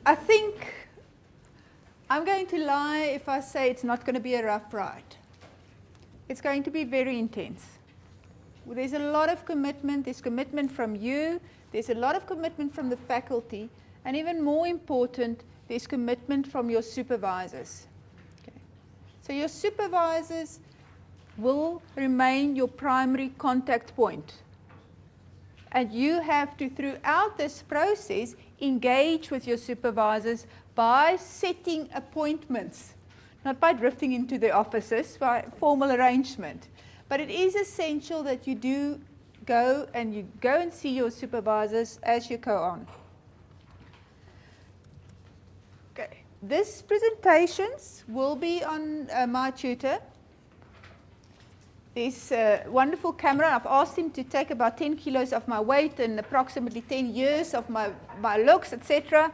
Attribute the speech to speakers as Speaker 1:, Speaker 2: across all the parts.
Speaker 1: I think I'm going to lie if I say it's not going to be a rough ride. It's going to be very intense. There's a lot of commitment. There's commitment from you. There's a lot of commitment from the faculty. And even more important, there's commitment from your supervisors. Okay. So your supervisors will remain your primary contact point. And you have to, throughout this process, engage with your supervisors by setting appointments, not by drifting into the offices, by formal arrangement. But it is essential that you do go and see your supervisors as you go on. Okay. This presentations will be on my tutor. This wonderful camera. I've asked him to take about 10 kilos of my weight and approximately 10 years of my looks, etc.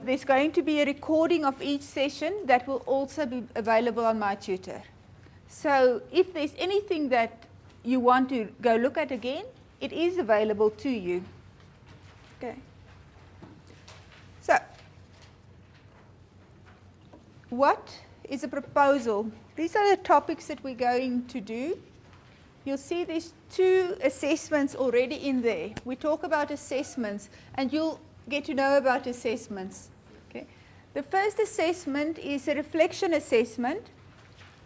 Speaker 1: There's going to be a recording of each session that will also be available on my tutor. So if there's anything that you want to go look at again, it is available to you. Okay. So, what is a proposal? These are the topics that we're going to do. You'll see there's 2 assessments already in there. We talk about assessments, and you'll get to know about assessments. Okay. The first assessment is a reflection assessment.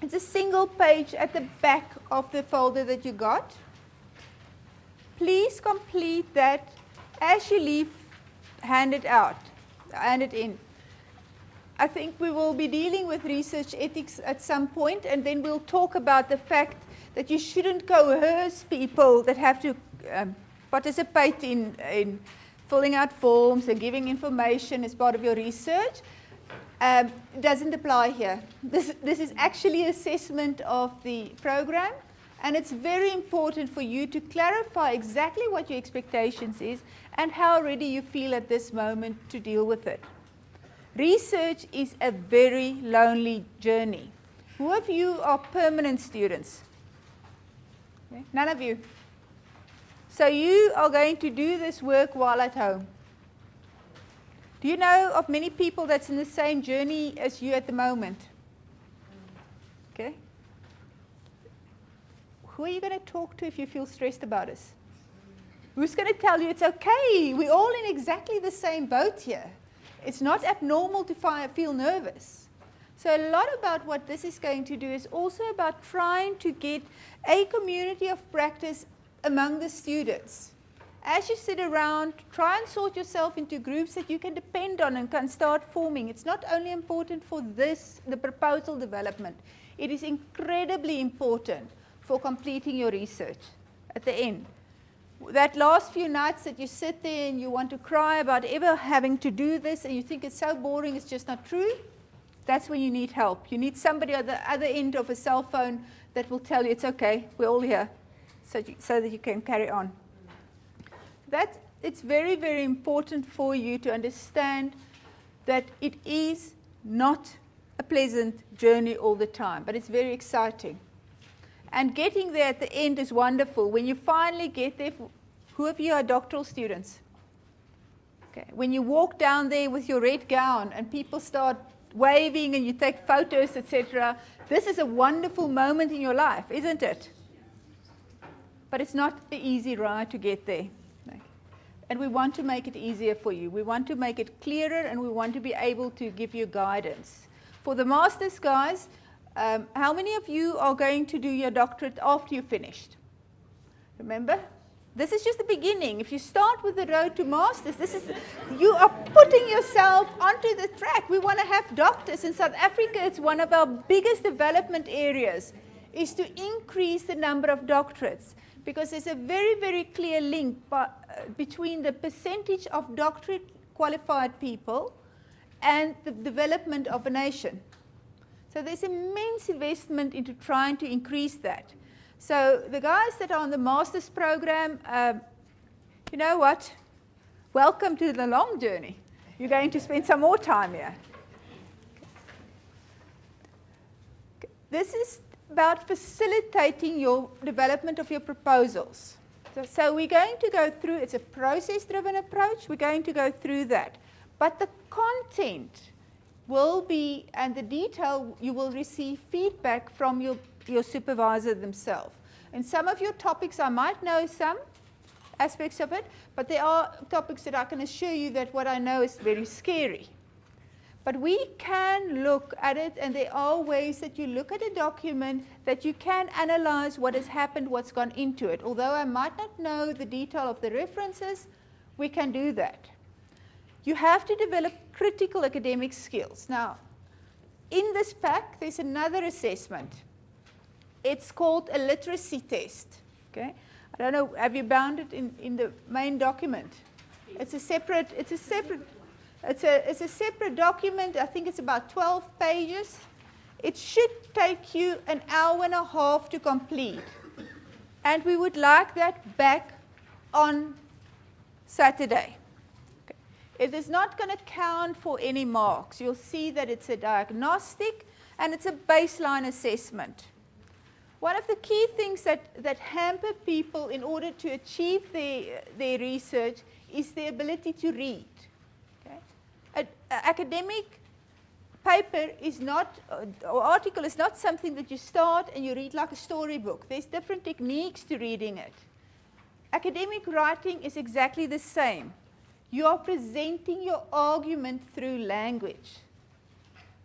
Speaker 1: It's a single page at the back of the folder that you got. Please complete that as you leave, hand it out, hand it in. I think we will be dealing with research ethics at some point, and then we'll talk about the fact that you shouldn't coerce people that have to participate in filling out forms and giving information as part of your research. Doesn't apply here. This is actually assessment of the program, and it's very important for you to clarify exactly what your expectations is and how ready you feel at this moment to deal with it. Research is a very lonely journey. Who of you are permanent students? Okay. None of you. So you are going to do this work while at home. Do you know of many people that's in the same journey as you at the moment? Okay. Who are you going to talk to if you feel stressed about this? Who's going to tell you it's okay? We're all in exactly the same boat here. It's not abnormal to feel nervous. So a lot about what this is going to do is also about trying to get a community of practice among the students. As you sit around, try and sort yourself into groups that you can depend on and can start forming. It's not only important for the proposal development. It is incredibly important for completing your research at the end. That last few nights that you sit there and you want to cry about ever having to do this and you think it's so boring, it's just not true, that's when you need help. You need somebody at the other end of a cell phone that will tell you it's okay, we're all here, so that you can carry on. It's very, very important for you to understand that it is not a pleasant journey all the time, but it's very exciting. And getting there at the end is wonderful. When you finally get there, who of you are doctoral students? Okay. When you walk down there with your red gown and people start waving and you take photos, etc., this is a wonderful moment in your life, isn't it? But it's not an easy ride to get there. And we want to make it easier for you. We want to make it clearer, and we want to be able to give you guidance. For the master's guys, how many of you are going to do your doctorate after you've finished? Remember, this is just the beginning. If you start with the road to masters, you are putting yourself onto the track. We want to have doctors. In South Africa, it's one of our biggest development areas, is to increase the number of doctorates. Because there's a very, very clear link between the percentage of doctorate qualified people and the development of a nation. So there's immense investment into trying to increase that. So the guys that are on the master's program, you know what? Welcome to the long journey. You're going to spend some more time here. This is about facilitating your development of your proposals. So we're going to go through, it's a process-driven approach, we're going to go through that. But the content will be, and the detail, you will receive feedback from your supervisor themselves. And some of your topics, I might know some aspects of it, but there are topics that I can assure you that what I know is very scary. But we can look at it, and there are ways that you look at a document that you can analyze what has happened, what's gone into it. Although I might not know the detail of the references, we can do that. You have to develop critical academic skills. Now, in this pack, there's another assessment. It's called a literacy test. Okay? I don't know, have you bound it in the main document? It's a separate document. I think it's about 12 pages. It should take you an hour and a half to complete. And we would like that back on Saturday. Okay. It is not going to count for any marks. You'll see that it's a diagnostic and it's a baseline assessment. One of the key things that hamper people in order to achieve their research is the ability to read. Okay? An academic paper is not, or article is not something that you start and you read like a storybook. There's different techniques to reading it. Academic writing is exactly the same. You are presenting your argument through language.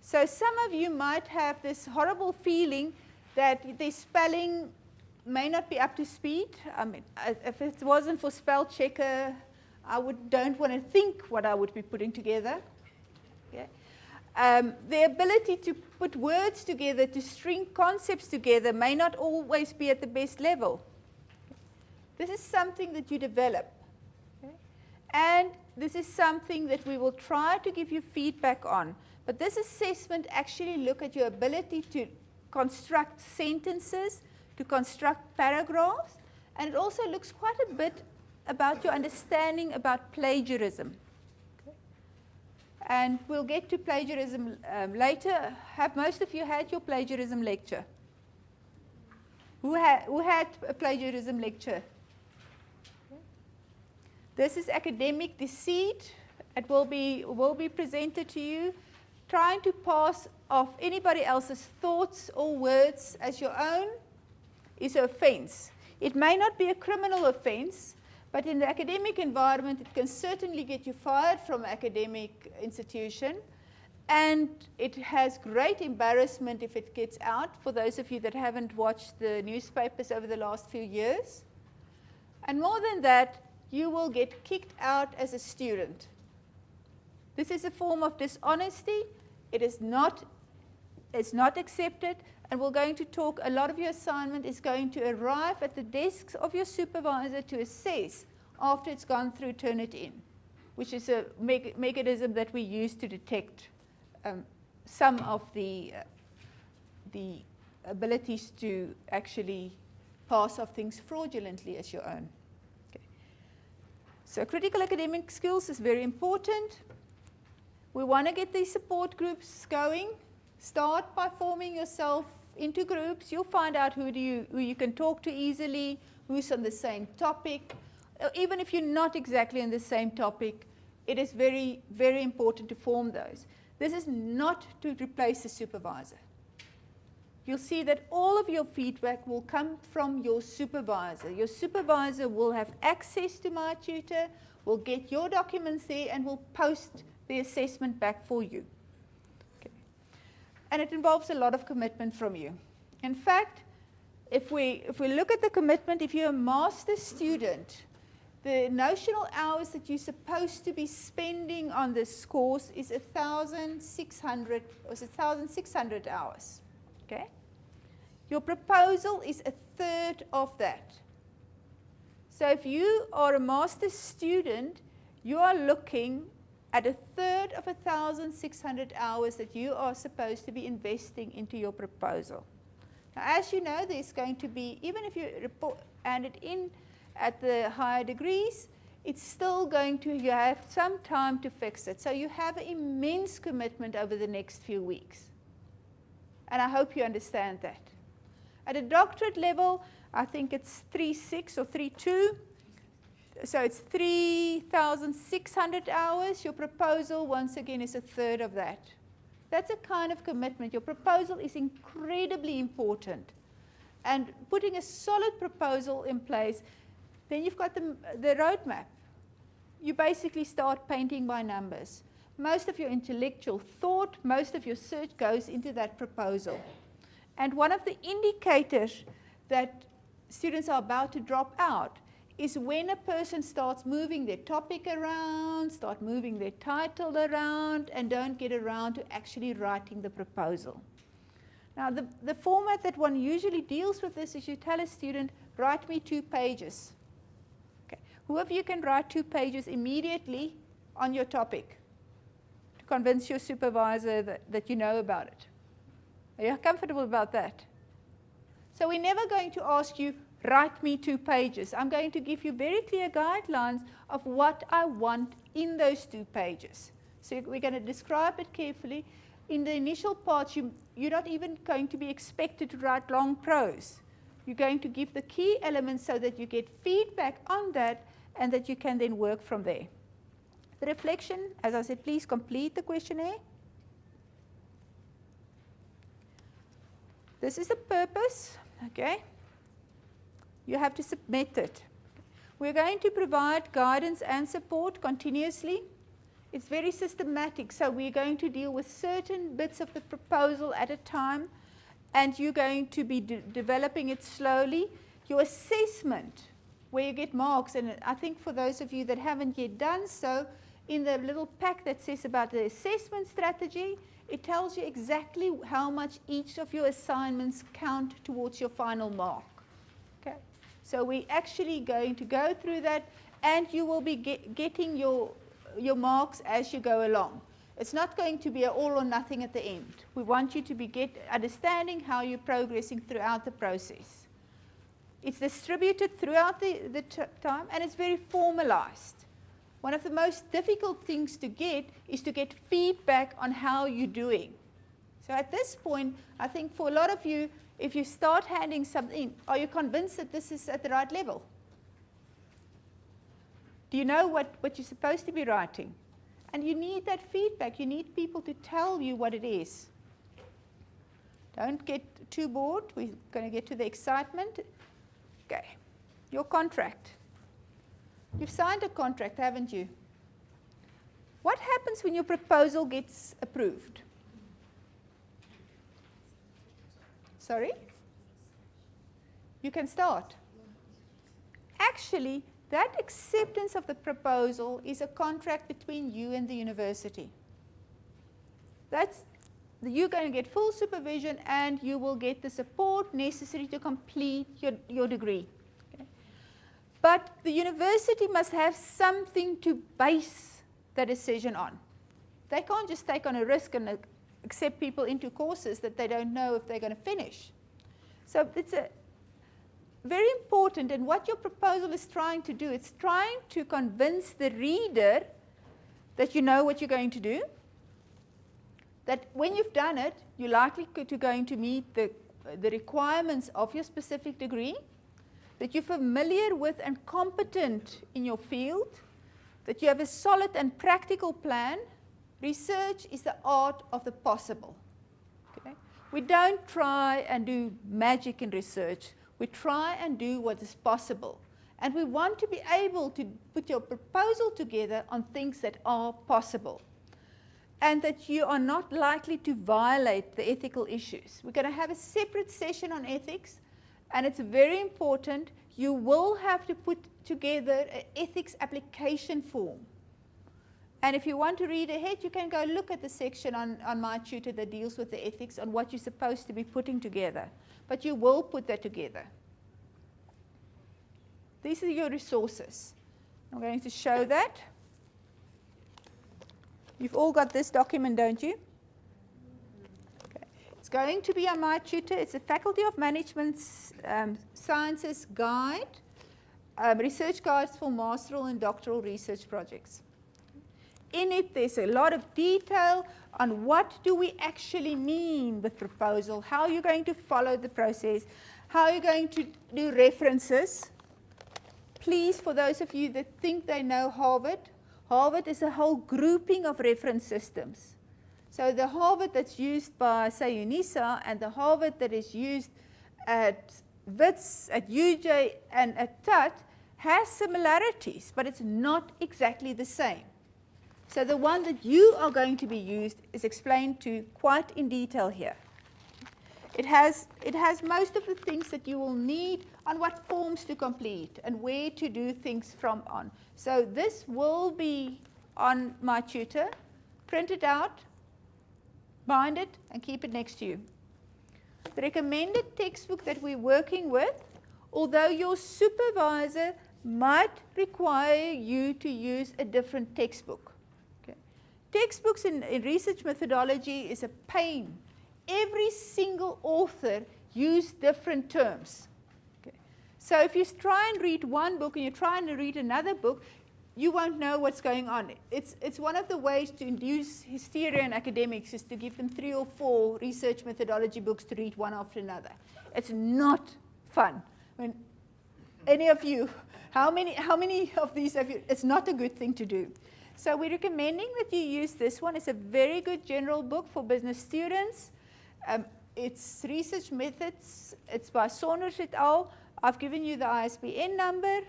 Speaker 1: So some of you might have this horrible feeling that the spelling may not be up to speed. I mean, if it wasn't for spell checker, I don't want to think what I would be putting together. Okay? The ability to put words together, to string concepts together, may not always be at the best level. This is something that you develop. Okay? And this is something that we will try to give you feedback on. But this assessment actually looks at your ability to construct sentences, to construct paragraphs, and it also looks quite a bit about your understanding about plagiarism. Okay. And we'll get to plagiarism later. Have most of you had your plagiarism lecture? Who had a plagiarism lecture? Okay. This is academic deceit. It will be presented to you. Trying to pass off anybody else's thoughts or words as your own is an offense. It may not be a criminal offense, but in the academic environment, it can certainly get you fired from an academic institution, and it has great embarrassment if it gets out, for those of you that haven't watched the newspapers over the last few years. And more than that, you will get kicked out as a student. This is a form of dishonesty. It is not accepted, and we're going to talk, a lot of your assignment is going to arrive at the desks of your supervisor to assess after it's gone through Turnitin, which is a mechanism that we use to detect some of the abilities to actually pass off things fraudulently as your own. Okay. So critical academic skills is very important. We want to get these support groups going. Start by forming yourself into groups. You'll find out who you can talk to easily, who's on the same topic. Even if you're not exactly on the same topic, it is very, very important to form those. This is not to replace the supervisor. You'll see that all of your feedback will come from your supervisor. Your supervisor will have access to My Tutor, will get your documents there, and will post the assessment back for you. Okay. And it involves a lot of commitment from you. In fact, if we look at the commitment, if you're a master's student, the notional hours that you're supposed to be spending on this course is 1,600 hours. Okay? Your proposal is 1/3 of that. So if you are a master's student, you are looking at 1/3 of 1,600 hours that you are supposed to be investing into your proposal. Now, as you know, there's going to be, even if you hand it in at the higher degrees, it's still going to, you have some time to fix it. So you have an immense commitment over the next few weeks. And I hope you understand that. At a doctorate level, I think it's 3.6 or 3.2. So it's 3,600 hours. Your proposal, once again, is a third of that. That's a kind of commitment. Your proposal is incredibly important. And putting a solid proposal in place, then you've got the roadmap. You basically start painting by numbers. Most of your intellectual thought, most of your search goes into that proposal. And one of the indicators that students are about to drop out is when a person starts moving their topic around, start moving their title around, and don't get around to actually writing the proposal. Now, the format that one usually deals with this is you tell a student, write me 2 pages. Okay. Who of you can write 2 pages immediately on your topic to convince your supervisor that you know about it? Are you comfortable about that? So we're never going to ask you, write me 2 pages. I'm going to give you very clear guidelines of what I want in those 2 pages. So we're going to describe it carefully. In the initial parts, you're not even going to be expected to write long prose. You're going to give the key elements so that you get feedback on that and that you can then work from there. The reflection, as I said, please complete the questionnaire. This is the purpose, okay? You have to submit it. We're going to provide guidance and support continuously. It's very systematic, so we're going to deal with certain bits of the proposal at a time, and you're going to be developing it slowly. Your assessment, where you get marks, and I think for those of you that haven't yet done so, in the little pack that says about the assessment strategy, it tells you exactly how much each of your assignments count towards your final mark. Okay? So we're actually going to go through that, and you will be getting your marks as you go along. It's not going to be an all or nothing at the end. We want you to be understanding how you're progressing throughout the process. It's distributed throughout the time, and it's very formalized. One of the most difficult things to get is to get feedback on how you're doing. So at this point, I think for a lot of you, if you start handing something, are you convinced that this is at the right level? Do you know what you're supposed to be writing? And you need that feedback. You need people to tell you what it is. Don't get too bored. We're going to get to the excitement. Okay. Your contract. You've signed a contract, haven't you? What happens when your proposal gets approved? Sorry? You can start. Actually, that acceptance of the proposal is a contract between you and the university. You're going to get full supervision, and you will get the support necessary to complete your degree. Okay? But the university must have something to base the decision on. They can't just take on a risk and accept people into courses that they don't know if they're going to finish. So it's very important, and what your proposal is trying to do, it's trying to convince the reader that you know what you're going to do, that when you've done it, you're likely going to meet the requirements of your specific degree, that you're familiar with and competent in your field, that you have a solid and practical plan. Research is the art of the possible. Okay? We don't try and do magic in research. We try and do what is possible. And we want to be able to put your proposal together on things that are possible, and that you are not likely to violate the ethical issues. We're going to have a separate session on ethics, and it's very important. You will have to put together an ethics application form. And if you want to read ahead, you can go look at the section on My Tutor that deals with the ethics on what you're supposed to be putting together. But you will put that together. These are your resources. I'm going to show that. You've all got this document, don't you? Okay. It's going to be on My Tutor. It's a Faculty of Management Sciences guide, research guides for masteral and doctoral research projects. In it, there's a lot of detail on what do we actually mean with proposal, how you're going to follow the process, how you're going to do references. please, for those of you that think they know Harvard, Harvard is a whole grouping of reference systems. So the Harvard that's used by, say, UNISA, and the Harvard that is used at WITS, at UJ, and at TUT has similarities, but it's not exactly the same. So the one that you are going to be used is explained to quite in detail here. It has most of the things that you will need on what forms to complete and where to do things from on. So this will be on my tutor. Print it out, bind it, and keep it next to you. The recommended textbook that we're working with, although your supervisor might require you to use a different textbook. Okay. Textbooks in research methodology is a pain. Every single author uses different terms. Okay. So if you try and read one book and you try and read another book, you won't know what's going on. It's one of the ways to induce hysteria in academics is to give them 3 or 4 research methodology books to read one after another. It's not fun. I mean, any of you, how many of these have you? It's not a good thing to do. So we're recommending that you use this one. It's a very good general book for business students. It's research methods. It's by Saunders et al. I've given you the ISBN number.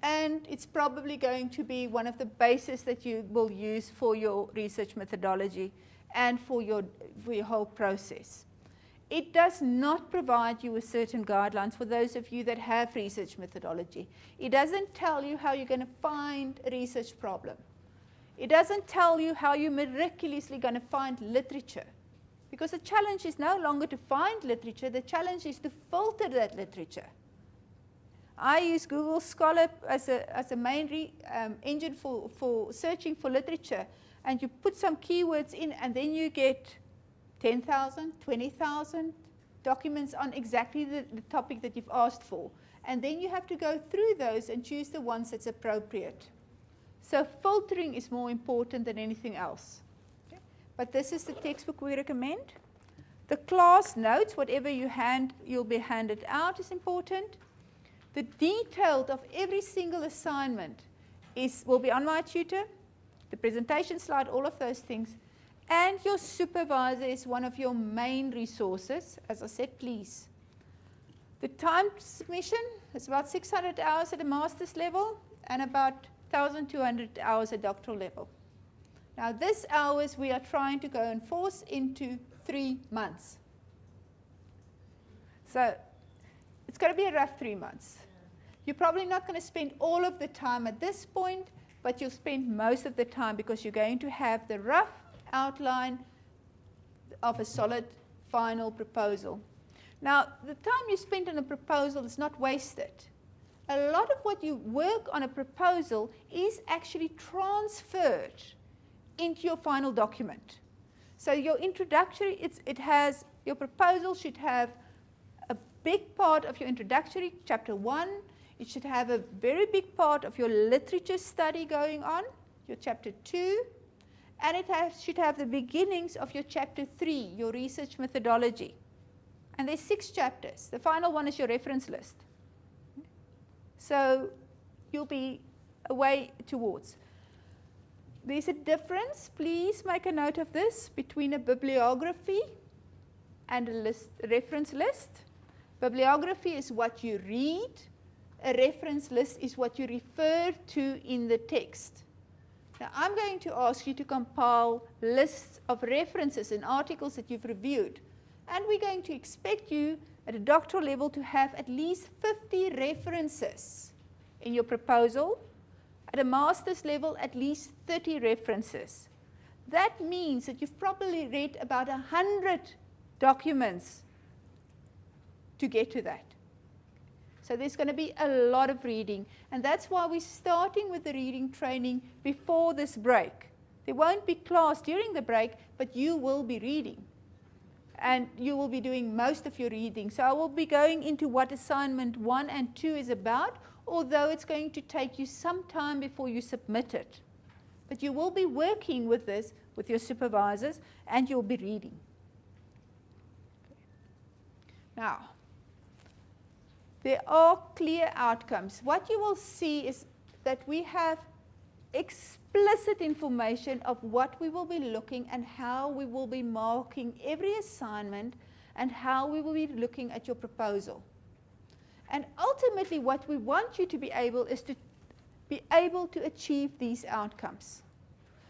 Speaker 1: And it's probably going to be one of the bases that you will use for your research methodology and for your whole process. It does not provide you with certain guidelines for those of you that have research methodology. It doesn't tell you how you're going to find a research problem. It doesn't tell you how you're miraculously going to find literature. Because the challenge is no longer to find literature, the challenge is to filter that literature. I use Google Scholar as a main engine for searching for literature, and you put some keywords in, and then you get 10,000, 20,000 documents on exactly the topic that you've asked for. And then you have to go through those and choose the ones that's appropriate. So filtering is more important than anything else. Okay. But this is the textbook we recommend. The class notes, whatever you'll be handed out, is important. The detail of every single assignment will be on my tutor, the presentation slide, all of those things. And your supervisor is one of your main resources. As I said, please. The time submission is about 600 hours at a master's level and about 1,200 hours at doctoral level. Now, this hours we are trying to go and force into 3 months. So it's going to be a rough 3 months. You're probably not going to spend all of the time at this point, but you'll spend most of the time because you're going to have the rough outline of a solid final proposal. Now, the time you spend on a proposal is not wasted. A lot of what you work on a proposal is actually transferred into your final document. So your introductory, your proposal should have a big part of your introductory, chapter 1. It should have a very big part of your literature study going on, your chapter 2. And it should have the beginnings of your chapter 3, your research methodology. And there's 6 chapters. The final one is your reference list. So you'll be away towards. There's a difference, please make a note of this, between a bibliography and a reference list. Bibliography is what you read. A reference list is what you refer to in the text. Now, I'm going to ask you to compile lists of references and articles that you've reviewed. And we're going to expect you at a doctoral level to have at least 50 references in your proposal. At a master's level, at least 30 references. That means that you've probably read about 100 documents to get to that. So there's going to be a lot of reading, and that's why we're starting with the reading training before this break. There won't be class during the break, but you will be reading. And you will be doing most of your reading. So I will be going into what assignment 1 and 2 is about, although it's going to take you some time before you submit it. But you will be working with this with your supervisors, and you'll be reading. Now, there are clear outcomes. What you will see is that we have explicit information of what we will be looking and how we will be marking every assignment and how we will be looking at your proposal. And ultimately what we want you to be able is to be able to achieve these outcomes.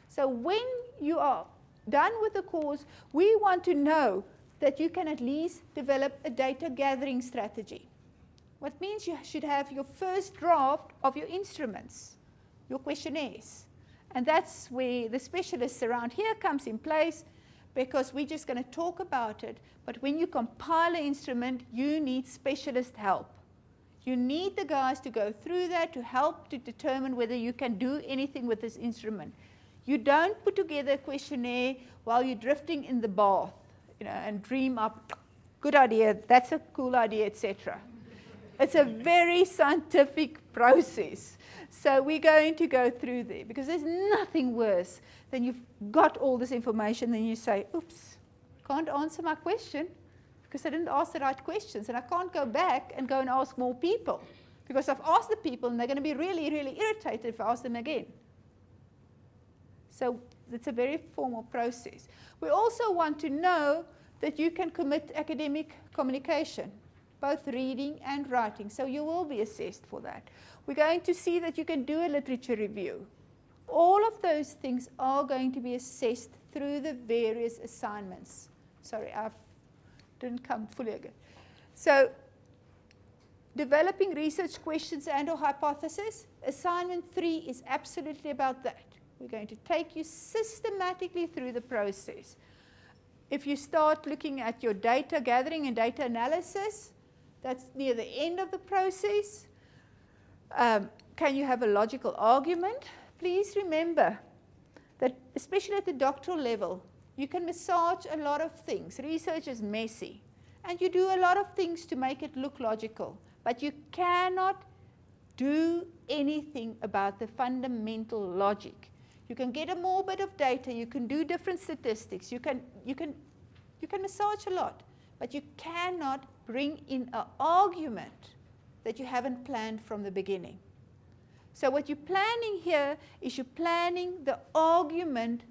Speaker 1: So when you are done with the course, we want to know that you can at least develop a data gathering strategy. What means you should have your first draft of your instruments, your questionnaires. And that's where the specialists around here comes in place, because we're just going to talk about it. But when you compile an instrument, you need specialist help. You need the guys to go through that to help to determine whether you can do anything with this instrument. You don't put together a questionnaire while you're drifting in the bath, and dream up, good idea, that's a cool idea, etc. It's a very scientific process. So we're going to go through there, because there's nothing worse than you've got all this information and you say, oops, can't answer my question because I didn't ask the right questions, and I can't go back and go and ask more people because I've asked the people and they're going to be really, really irritated if I ask them again. So it's a very formal process. We also want to know that you can commit academic communication, both reading and writing. So you will be assessed for that. We're going to see that you can do a literature review. All of those things are going to be assessed through the various assignments. Sorry, I didn't come fully again. So developing research questions and or hypothesis. Assignment 3 is absolutely about that. We're going to take you systematically through the process. If you start looking at your data gathering and data analysis, that's near the end of the process. Can you have a logical argument? Please remember that, especially at the doctoral level, you can massage a lot of things. Research is messy, and you do a lot of things to make it look logical, but you cannot do anything about the fundamental logic. You can get a more bit of data, you can do different statistics, you can massage a lot, but you cannot bring in an argument that you haven't planned from the beginning. So what you're planning here is you're planning the argument,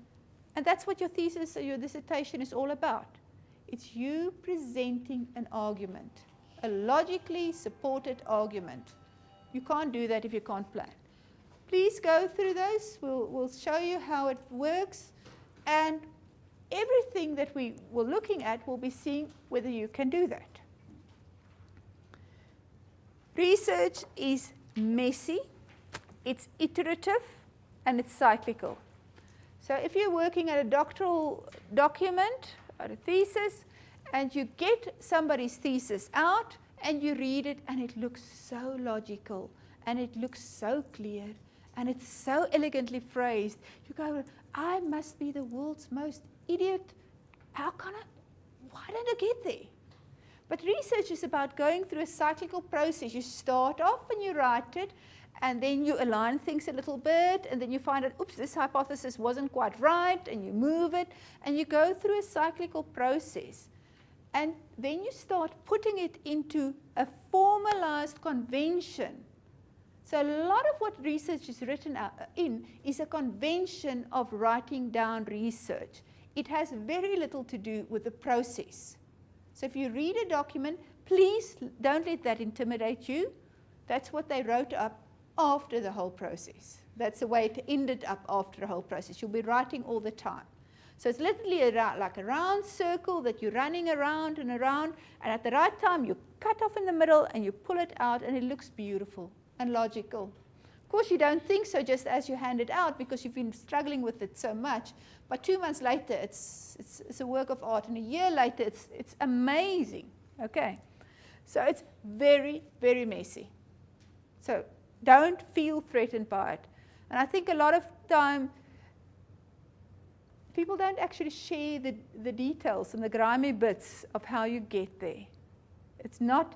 Speaker 1: and that's what your thesis or your dissertation is all about. It's you presenting an argument, a logically supported argument. You can't do that if you can't plan. Please go through those. We'll show you how it works, and everything that we were looking at, we'll be seeing whether you can do that. Research is messy, it's iterative, and it's cyclical. So if you're working at a doctoral document or a thesis, and you get somebody's thesis out, and you read it, and it looks so logical, and it looks so clear, and it's so elegantly phrased, you go, I must be the world's most idiot. Why did I get there? But research is about going through a cyclical process. You start off and you write it, and then you align things a little bit, and then you find out, oops, this hypothesis wasn't quite right, and you move it, and you go through a cyclical process. And then you start putting it into a formalized convention. So a lot of what research is written in is a convention of writing down research. It has very little to do with the process. So if you read a document, please don't let that intimidate you. That's what they wrote up after the whole process. That's the way to end it up after the whole process. You'll be writing all the time. So it's literally like a round circle that you're running around, and at the right time you cut off in the middle and you pull it out, and it looks beautiful and logical. Of course, you don't think so just as you hand it out, because you've been struggling with it so much. But 2 months later, it's a work of art, and a year later, it's amazing. Okay, so it's very, very messy. So don't feel threatened by it. And I think a lot of time, people don't actually share the details and the grimy bits of how you get there. It's not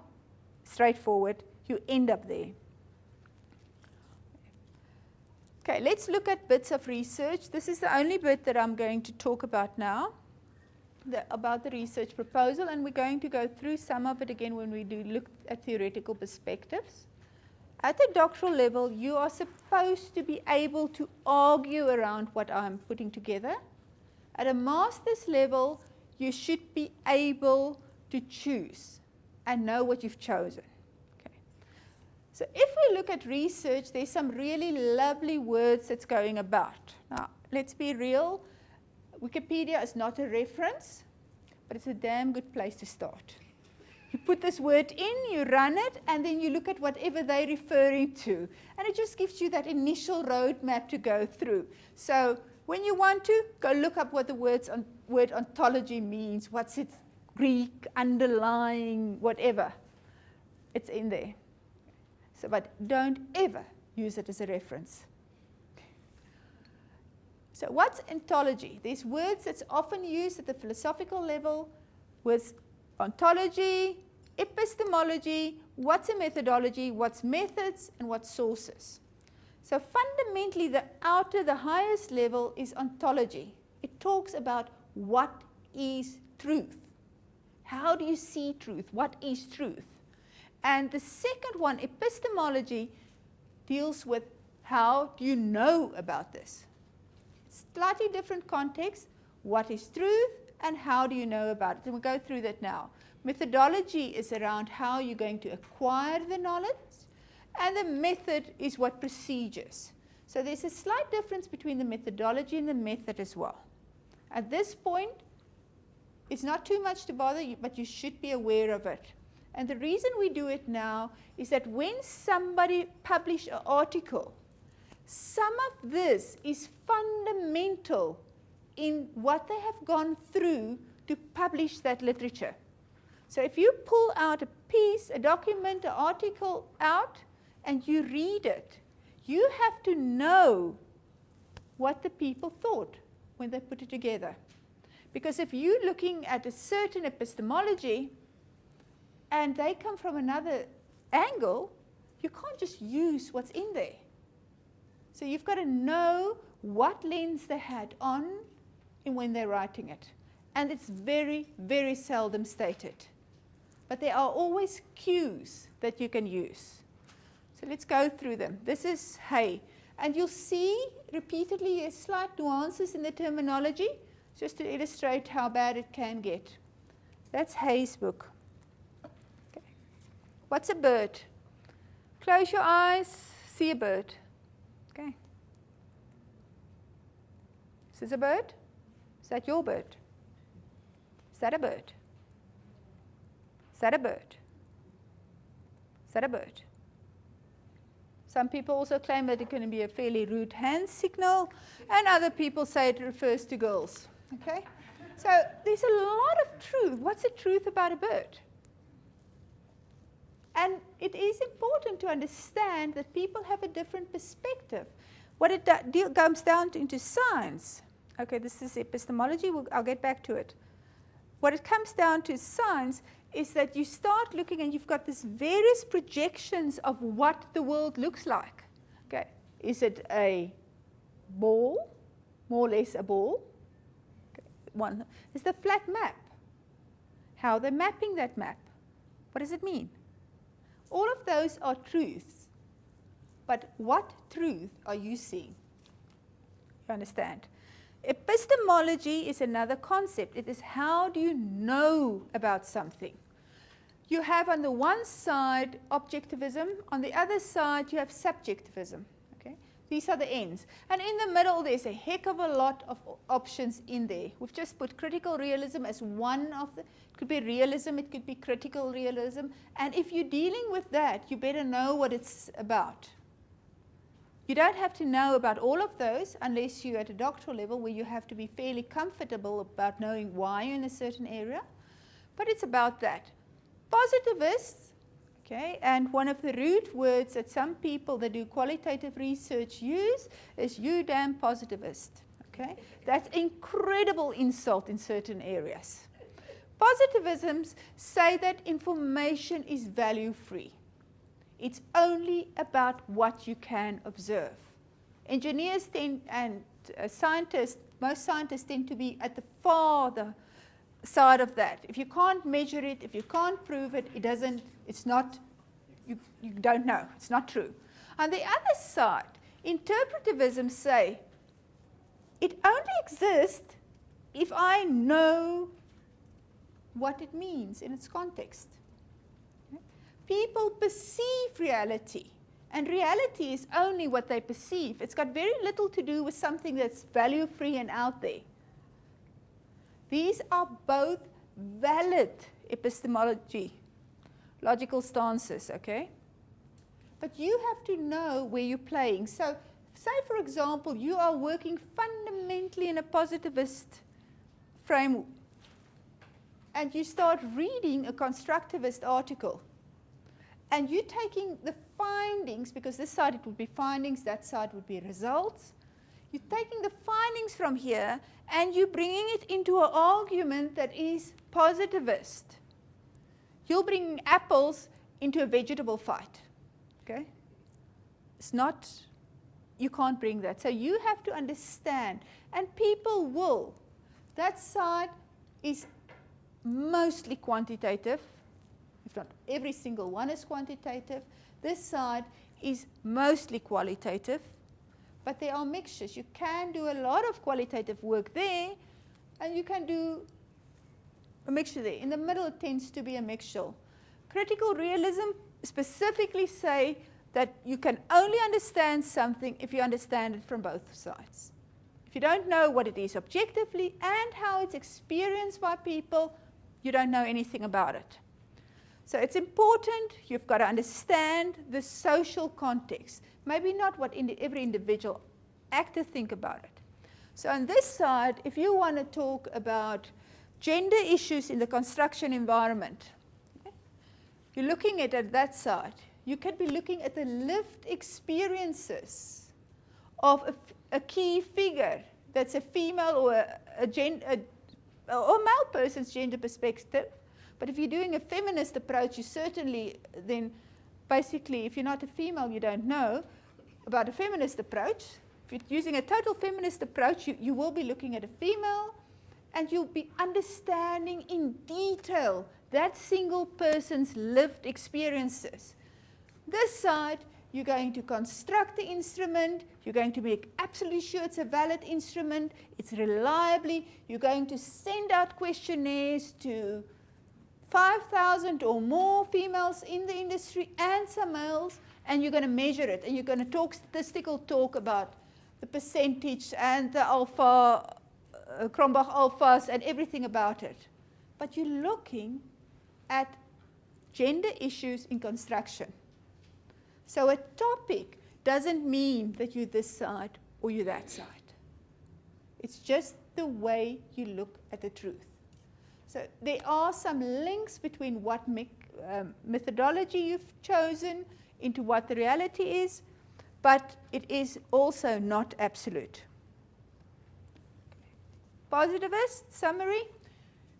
Speaker 1: straightforward. You end up there. Okay, let's look at bits of research. This is the only bit that I'm going to talk about now. about the research proposal, and we're going to go through some of it again when we do look at theoretical perspectives. At the doctoral level, you are supposed to be able to argue around what I'm putting together. At a master's level, you should be able to choose and know what you've chosen. Okay. So if we look at research, there's some really lovely words that's going about. Now, let's be real. Wikipedia is not a reference, but it's a damn good place to start. You put this word in, you run it, and then you look at whatever they're referring to. And it just gives you that initial roadmap to go through. So when you want to, go look up what the word ontology means, what's its Greek, underlying, whatever. It's in there. So, but don't ever use it as a reference. So what's ontology? There's words that's often used at the philosophical level with ontology, epistemology, what's a methodology, what's methods, and what's sources. So fundamentally, the highest level is ontology. It talks about what is truth. How do you see truth? What is truth? And the second one, epistemology, deals with how do you know about this? Slightly different context. What is truth and how do you know about it? And we'll go through that now. Methodology is around how you're going to acquire the knowledge, and the method is what procedures. So there's a slight difference between the methodology and the method as well. At this point, it's not too much to bother you, but you should be aware of it. And the reason we do it now is that when somebody publishes an article, some of this is fundamental in what they have gone through to publish that literature. So if you pull out a piece, a document, an article out, and you read it, you have to know what the people thought when they put it together. Because if you're looking at a certain epistemology and they come from another angle, you can't just use what's in there. So you've got to know what lens they had on and when they're writing it. And it's very, very seldom stated. But there are always cues that you can use. So let's go through them. This is Hay. And you'll see repeatedly slight nuances in the terminology, just to illustrate how bad it can get. That's Hay's book. Okay. What's a bird? Close your eyes, see a bird. Okay. Is this a bird? Is that your bird? Is that a bird? Is that a bird? Is that a bird? Some people also claim that it can be a fairly rude hand signal, and other people say it refers to girls. Okay? So there's a lot of truth. What's the truth about a bird? And it is important to understand that people have a different perspective. What it comes down to into science. Okay, this is epistemology. I'll get back to it. What it comes down to science is that you start looking and you've got these various projections of what the world looks like. Okay, is it a ball, more or less a ball? Okay. One is the flat map. How they're mapping that map. What does it mean? All of those are truths. But what truth are you seeing? You understand? Epistemology is another concept. It is how do you know about something? You have on the one side objectivism, on the other side you have subjectivism. Okay? These are the ends. And in the middle there's a heck of a lot of options in there. We've just put critical realism as one of the, it could be realism, it could be critical realism. And if you're dealing with that, you better know what it's about. You don't have to know about all of those unless you're at a doctoral level where you have to be fairly comfortable about knowing why you're in a certain area. But it's about that. Positivists, okay, and one of the root words that some people that do qualitative research use is you damn positivist. Okay? That's incredible insult in certain areas. Positivisms say that information is value-free. It's only about what you can observe. Engineers tend, and scientists, most scientists tend to be at the side of that. If you can't measure it, if you can't prove it, it's not, you don't know, it's not true. On the other side, interpretivism say, it only exists if I know what it means in its context. People perceive reality, and reality is only what they perceive. It's got very little to do with something that's value-free and out there. These are both valid epistemology, logical stances, okay? But you have to know where you're playing. So, say for example, you are working fundamentally in a positivist framework, and you start reading a constructivist article, and you're taking the findings, because this side it would be findings, that side would be results. You're taking the findings from here and you're bringing it into an argument that is positivist. You're bringing apples into a vegetable fight. Okay? It's not, you can't bring that. So you have to understand, and people will. That side is mostly quantitative. If not every single one is quantitative. This side is mostly qualitative, but there are mixtures. You can do a lot of qualitative work there, and you can do a mixture there. In the middle, it tends to be a mixture. Critical realism specifically say that you can only understand something if you understand it from both sides. If you don't know what it is objectively and how it's experienced by people, you don't know anything about it. So it's important, you've got to understand the social context. Maybe not what every individual actor think about it. So on this side, if you want to talk about gender issues in the construction environment, okay, you're looking at it that side. You could be looking at the lived experiences of a key figure that's a female or a male person's gender perspective. But if you're doing a feminist approach, you certainly then, basically, if you're not a female, you don't know about a feminist approach. If you're using a total feminist approach, you will be looking at a female, and you'll be understanding in detail that single person's lived experiences. This side, you're going to construct the instrument, you're going to make absolutely sure it's a valid instrument, it's reliably, you're going to send out questionnaires to 5,000 or more females in the industry and some males, and you're going to measure it, and you're going to talk statistical talk about the percentage and the alpha, Cronbach alphas and everything about it. But you're looking at gender issues in construction. So a topic doesn't mean that you're this side or you're that side. It's just the way you look at the truth. So there are some links between what methodology you've chosen into what the reality is, but it is also not absolute. Positivist summary,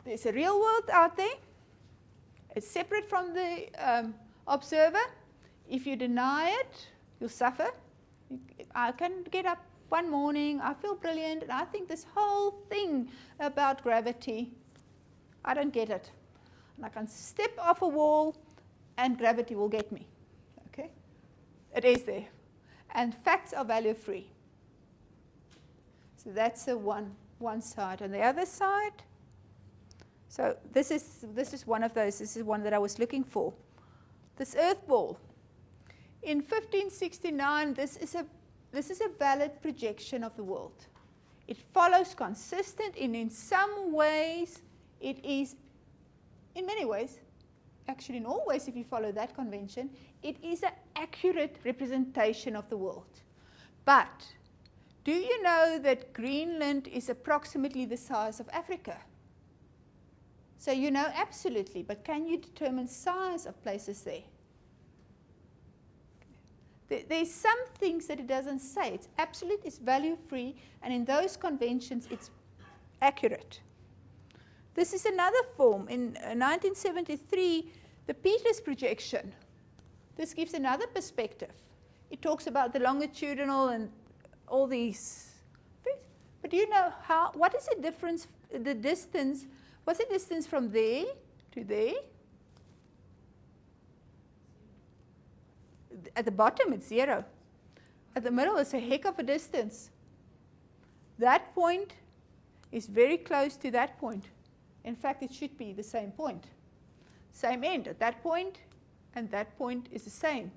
Speaker 1: there's a real world out there. It's separate from the observer. If you deny it, you'll suffer. I can get up one morning, I feel brilliant, and I think this whole thing about gravity, I don't get it. And I can step off a wall and gravity will get me. Okay? It is there. And facts are value-free. So that's the one side. And the other side, so this is one of those. This is one that I was looking for. This earth ball. In 1569, this is a valid projection of the world. It follows consistent, and in some ways, it is, in many ways, actually in all ways if you follow that convention, it is an accurate representation of the world. But do you know that Greenland is approximately the size of Africa? So you know absolutely, but can you determine size of places there? There's some things that it doesn't say. It's absolute, it's value-free, and in those conventions it's accurate. This is another form. In 1973, the Peters projection. This gives another perspective. It talks about the longitudinal and all these. But do you know what is the difference, the distance What's the distance from there to there? At the bottom, it's 0. At the middle, it's a heck of a distance. That point is very close to that point. In fact, it should be the same point. Same end. At that point and that point is the same.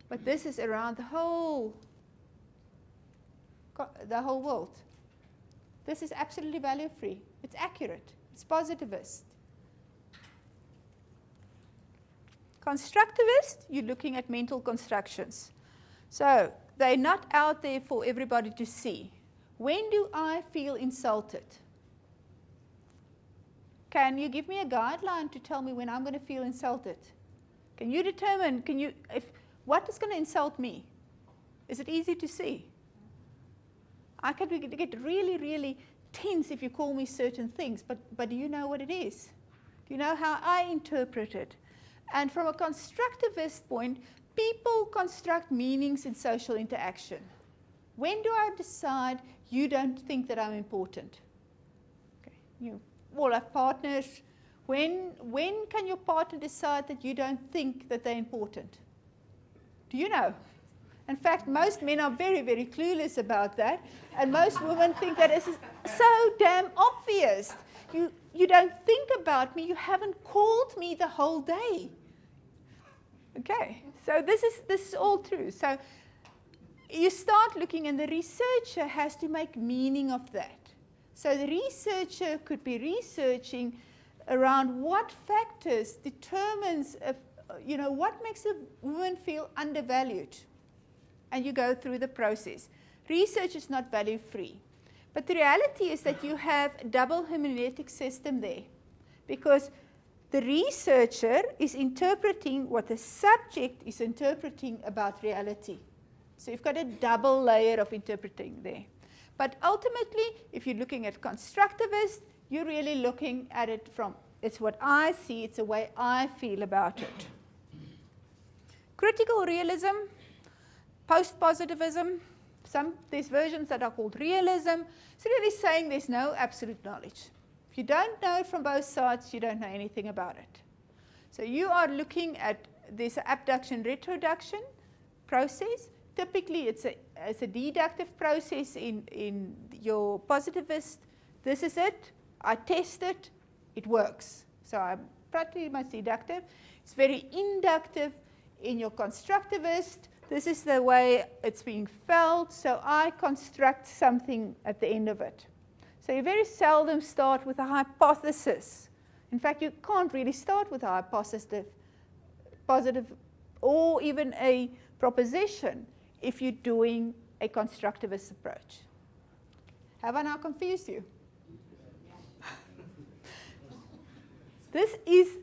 Speaker 1: But this is around the whole world. This is absolutely value-free. It's accurate. It's positivist. Constructivist, you're looking at mental constructions. So they're not out there for everybody to see. When do I feel insulted? Can you give me a guideline to tell me when I'm going to feel insulted? Can you determine, what is going to insult me? Is it easy to see? I can get really, really tense if you call me certain things, but do you know what it is? Do you know how I interpret it? And from a constructivist point, people construct meanings in social interaction. When do I decide you don't think that I'm important? Okay. You all have partners. When can your partner decide that you don't think that they're important? Do you know? In fact, most men are very, very clueless about that, and most women think that it's so damn obvious. You don't think about me, you haven't called me the whole day. Okay, so this is all true. So you start looking, and the researcher has to make meaning of that. So the researcher could be researching around what factors determines, what makes a woman feel undervalued. And you go through the process. Research is not value-free. But the reality is that you have a double hermeneutic system there, because the researcher is interpreting what the subject is interpreting about reality. So you've got a double layer of interpreting there. But ultimately, if you're looking at constructivist, you're really looking at it from, it's what I see, it's the way I feel about it. Critical realism, post-positivism, there's versions that are called realism. It's really saying there's no absolute knowledge. If you don't know it from both sides, you don't know anything about it. So you are looking at this abduction retroduction process. Typically, it's a deductive process in your positivist. This is it. I test it. It works. So I'm pretty much deductive. It's very inductive in your constructivist. This is the way it's being felt, so I construct something at the end of it. So you very seldom start with a hypothesis. In fact, you can't really start with a hypothesis, positive, or even a proposition if you're doing a constructivist approach. Have I now confused you? This is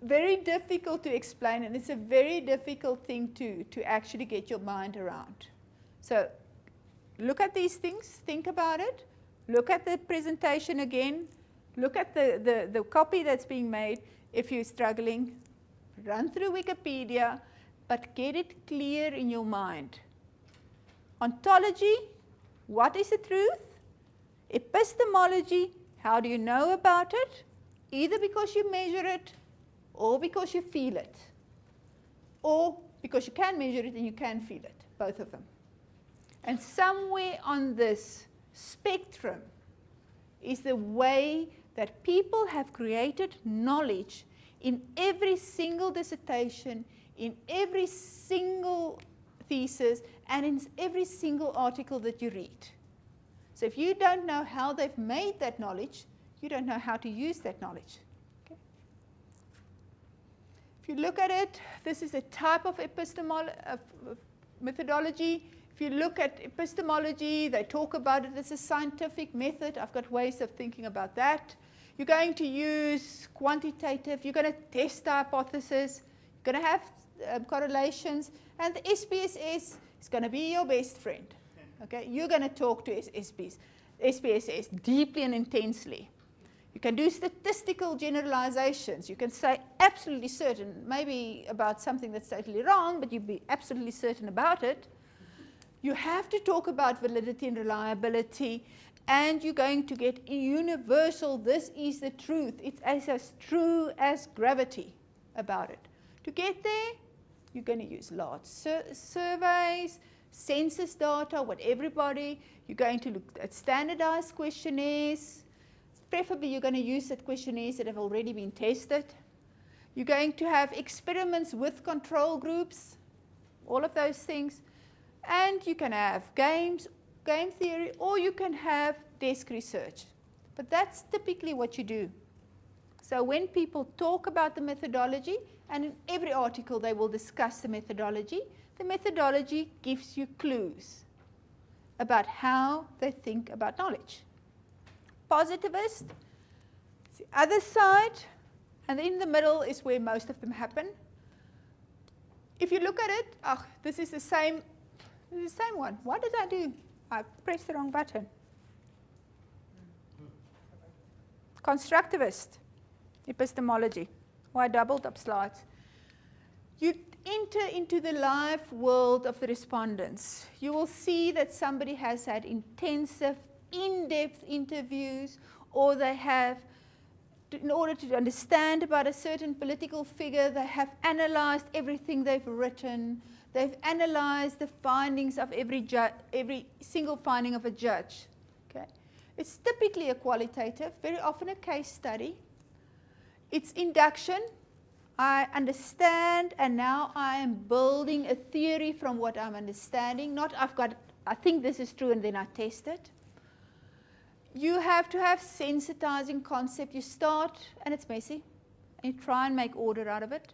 Speaker 1: very difficult to explain, and it's a very difficult thing to actually get your mind around. So look at these things, think about it, look at the presentation again, look at the copy that's being made. If you're struggling, run through Wikipedia, but get it clear in your mind. Ontology, what is the truth? Epistemology, how do you know about it? Either because you measure it, or because you feel it, or because you can measure it and you can feel it, both of them. And somewhere on this spectrum is the way that people have created knowledge in every single dissertation, in every single thesis, and in every single article that you read. So if you don't know how they've made that knowledge, you don't know how to use that knowledge. If you look at it, this is a type of methodology. If you look at epistemology, they talk about it as a scientific method. I've got ways of thinking about that. You're going to use quantitative. You're going to test the hypothesis. You're going to have correlations. And the SPSS is going to be your best friend. Okay? You're going to talk to SPSS deeply and intensely. You can do statistical generalizations. You can say absolutely certain, maybe about something that's totally wrong, but you'd be absolutely certain about it. You have to talk about validity and reliability. and you're going to get universal, this is the truth. It's as true as gravity about it. To get there, you're going to use large surveys, census data, what everybody, you're going to look at standardized questionnaires. Preferably, you're going to use that questionnaires that have already been tested. You're going to have experiments with control groups, all of those things. And you can have game theory, or you can have desk research. But that's typically what you do. So when people talk about the methodology, and in every article they will discuss the methodology gives you clues about how they think about knowledge. Positivist, the other side, and in the middle is where most of them happen. If you look at it, this is the same one. What did I do? I pressed the wrong button. Constructivist epistemology. Oh, I doubled up slides. You enter into the live world of the respondents. You will see that somebody has had intensive, in-depth interviews, or they have, in order to understand about a certain political figure, they have analyzed everything they've written. They've analyzed the findings of every single finding of a judge. Okay? It's typically a qualitative, very often a case study. It's induction. I understand, and now I am building a theory from what I'm understanding. Not I think this is true, and then I test it. You have to have sensitizing concept. You start, and it's messy, and you try and make order out of it.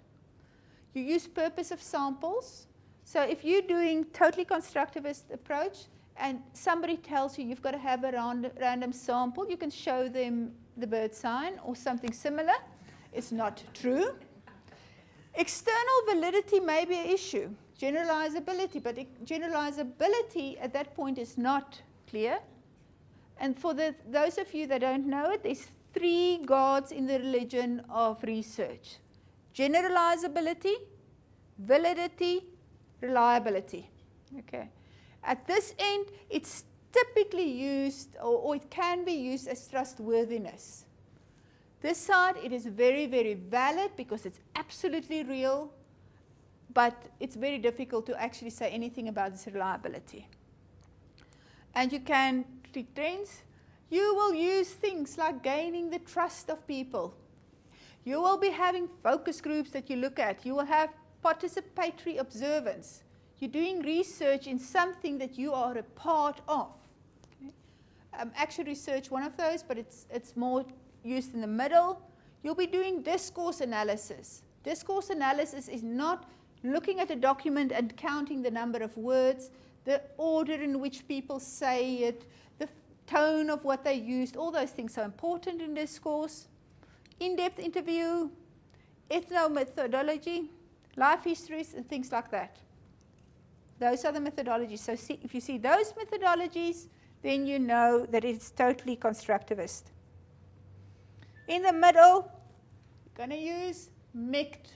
Speaker 1: You use purpose of samples. So if you're doing totally constructivist approach, and somebody tells you you've got to have a random sample, you can show them the bird sign or something similar. It's not true. External validity may be an issue. Generalizability, but generalizability at that point is not clear. And for those of you that don't know it, there's 3 gods in the religion of research. Generalizability, validity, reliability. Okay. At this end, it's typically used, or it can be used as trustworthiness. This side, it is very, very valid because it's absolutely real, but it's very difficult to actually say anything about its reliability. And you can treat trends. You will use things like gaining the trust of people. You will be having focus groups that you look at. You will have participatory observance. You're doing research in something that you are a part of. Okay? Action research, one of those, but it's more used in the middle. You'll be doing discourse analysis. Discourse analysis is not looking at a document and counting the number of words, the order in which people say it, the tone of what they used. All those things are important in discourse. In-depth interview, ethnomethodology, life histories, and things like that. Those are the methodologies. So if you see those methodologies, then you know that it's totally constructivist. In the middle, you're going to use mixed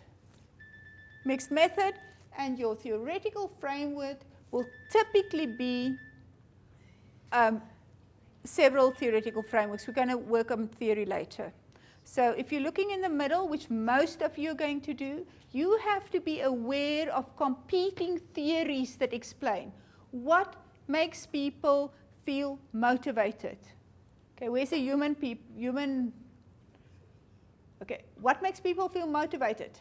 Speaker 1: method, and your theoretical framework will typically be several theoretical frameworks. We're going to work on theory later. So if you're looking in the middle, which most of you are going to do, you have to be aware of competing theories that explain what makes people feel motivated. Okay, where's the human? Okay, what makes people feel motivated?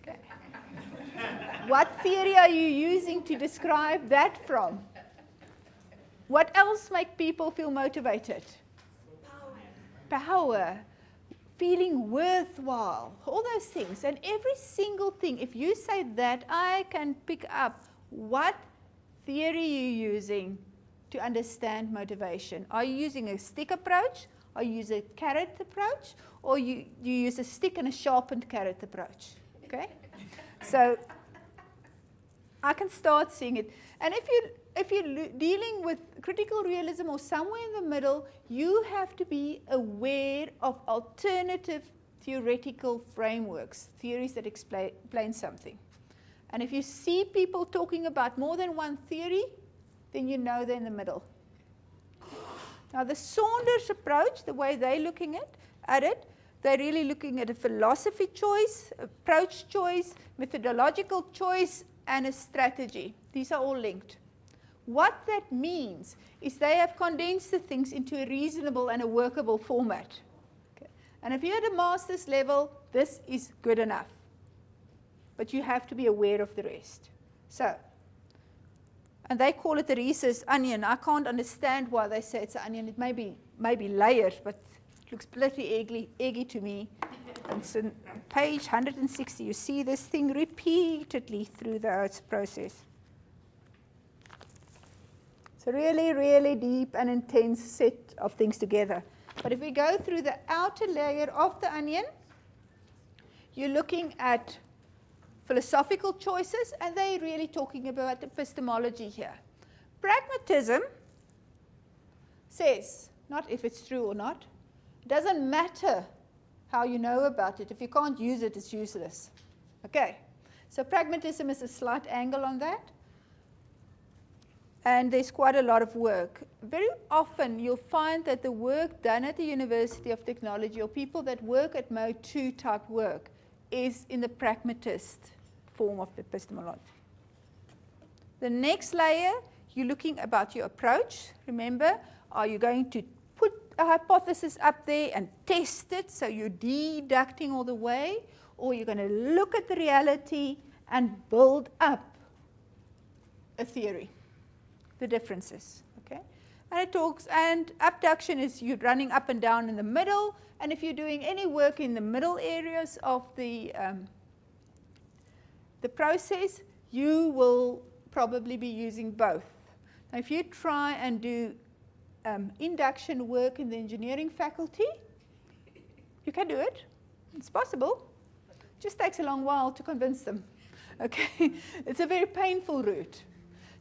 Speaker 1: Okay. What theory are you using to describe that from? What else makes people feel motivated? Power, feeling worthwhile, all those things. And every single thing, if you say that, I can pick up what theory you're using to understand motivation. Are you using a stick approach? Or you use a carrot approach, or you use a stick and a sharpened carrot approach, okay? So I can start seeing it. And if you're dealing with critical realism or somewhere in the middle, you have to be aware of alternative theoretical frameworks, theories that explain something. And if you see people talking about more than one theory, then you know they're in the middle. Now the Saunders approach, the way they're looking at it, they're really looking at a philosophy choice, approach choice, methodological choice, and a strategy. These are all linked. What that means is they have condensed the things into a reasonable and a workable format. Okay. And if you're at a master's level, this is good enough. But you have to be aware of the rest. So, and they call it the Reese's onion. I can't understand why they say it's an onion. It may be layered, but it looks bloody eggy to me. And so on page 160, you see this thing repeatedly through the process. It's a really, really deep and intense set of things together. But if we go through the outer layer of the onion, you're looking at philosophical choices, and they're really talking about epistemology here. Pragmatism says, not if it's true or not, it doesn't matter how you know about it. If you can't use it, it's useless. Okay, so pragmatism is a slight angle on that. And there's quite a lot of work. Very often you'll find that the work done at the University of Technology, or people that work at Mode 2 type work, is in the pragmatist form of epistemology. The next layer, you're looking about your approach. Remember, are you going to put a hypothesis up there and test it, so you're deducting all the way, or you're going to look at the reality and build up a theory, the differences, okay? And it talks, and abduction is you running up and down in the middle, and if you're doing any work in the middle areas of the process, you will probably be using both. Now, if you try and do induction work in the engineering faculty, you can do it. It's possible. It just takes a long while to convince them. Okay, it's a very painful route.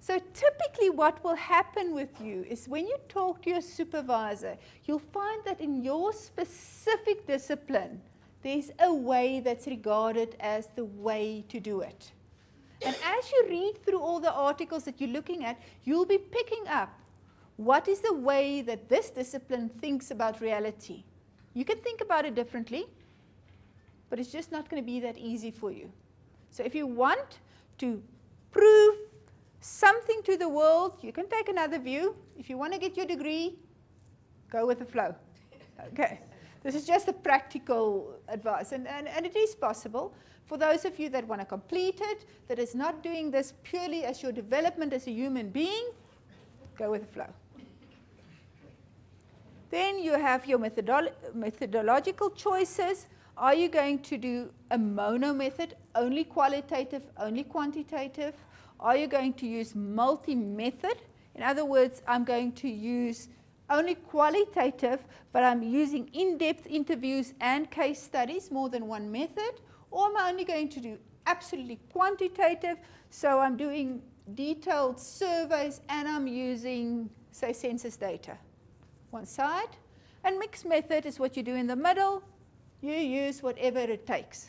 Speaker 1: So typically what will happen with you is when you talk to your supervisor, you'll find that in your specific discipline, there's a way that's regarded as the way to do it. And as you read through all the articles that you're looking at, you'll be picking up what is the way that this discipline thinks about reality. You can think about it differently, but it's just not going to be that easy for you. So if you want to prove something to the world, you can take another view. If you want to get your degree, go with the flow. Okay. This is just a practical advice, and it is possible. For those of you that want to complete it, that is not doing this purely as your development as a human being, go with the flow. Then you have your methodological choices. Are you going to do a mono method, only qualitative, only quantitative? Are you going to use multi-method? In other words, I'm going to use only qualitative, but I'm using in-depth interviews and case studies, more than one method. Or am I only going to do absolutely quantitative, so I'm doing detailed surveys and I'm using, say, census data, one side. And mixed method is what you do in the middle. You use whatever it takes.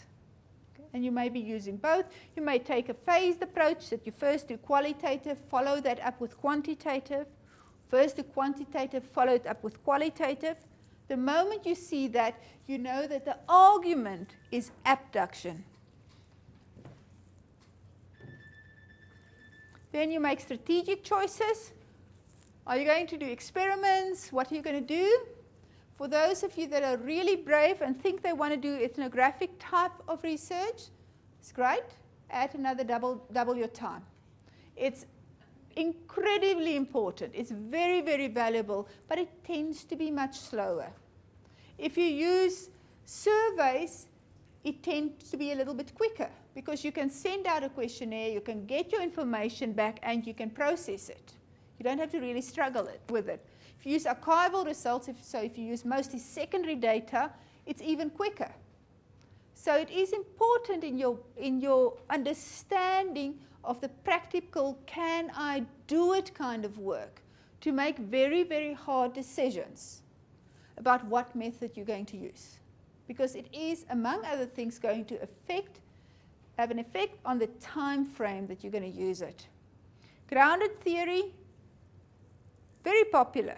Speaker 1: And you may be using both. You may take a phased approach that you first do qualitative, follow that up with quantitative. First do quantitative, follow it up with qualitative. The moment you see that, you know that the argument is abduction. Then you make strategic choices. Are you going to do experiments? What are you going to do? For those of you that are really brave and think they want to do ethnographic type of research, it's great. Add another double your time. It's incredibly important. It's very, very valuable, but it tends to be much slower. If you use surveys, it tends to be a little bit quicker because you can send out a questionnaire, you can get your information back, and you can process it. You don't have to really struggle with it. If you use archival results, if you use mostly secondary data, it's even quicker. So it is important in your understanding of the practical, can I do it kind of work, to make very, very hard decisions about what method you're going to use. Because it is, among other things, going to have an effect on the time frame that you're going to use it. Grounded theory, very popular.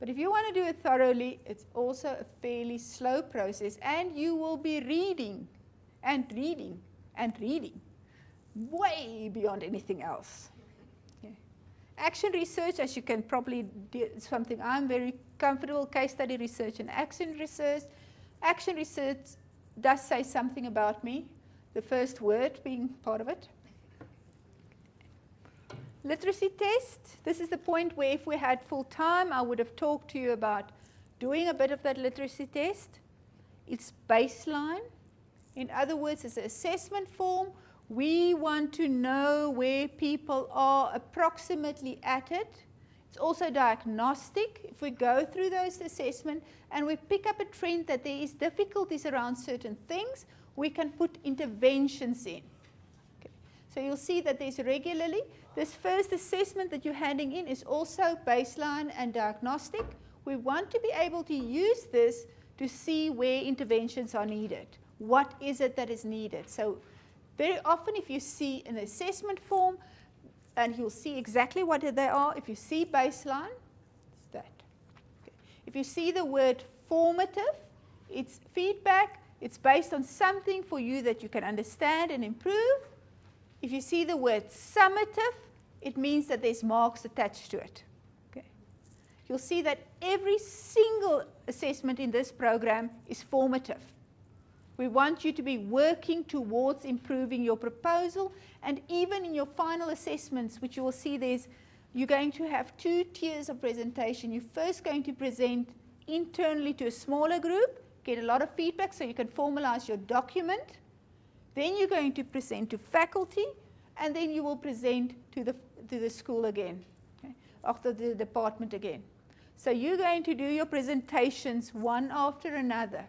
Speaker 1: But if you want to do it thoroughly, it's also a fairly slow process, and you will be reading and reading and reading way beyond anything else. Okay. Action research, as you can probably do, is something I'm very comfortable, case study research and action research. Action research does say something about me, the first word being part of it. Literacy test, this is the point where if we had full time, I would have talked to you about doing a bit of that literacy test. It's baseline. In other words, it's an assessment form. We want to know where people are approximately at it. It's also diagnostic. If we go through those assessments and we pick up a trend that there is difficulties around certain things, we can put interventions in. Okay. So you'll see that there's regularly, this first assessment that you're handing in is also baseline and diagnostic. We want to be able to use this to see where interventions are needed. What is it that is needed? So very often if you see an assessment form, and you'll see exactly what they are. If you see baseline, it's that. Okay. If you see the word formative, it's feedback. It's based on something for you that you can understand and improve. If you see the word summative, it means that there's marks attached to it. Okay. You'll see that every single assessment in this program is formative. We want you to be working towards improving your proposal, and even in your final assessments, which you will see you're going to have 2 tiers of presentation. You're first going to present internally to a smaller group, get a lot of feedback so you can formalize your document. Then you're going to present to faculty, and then you will present to the school again, okay, after the department again. So you're going to do your presentations one after another.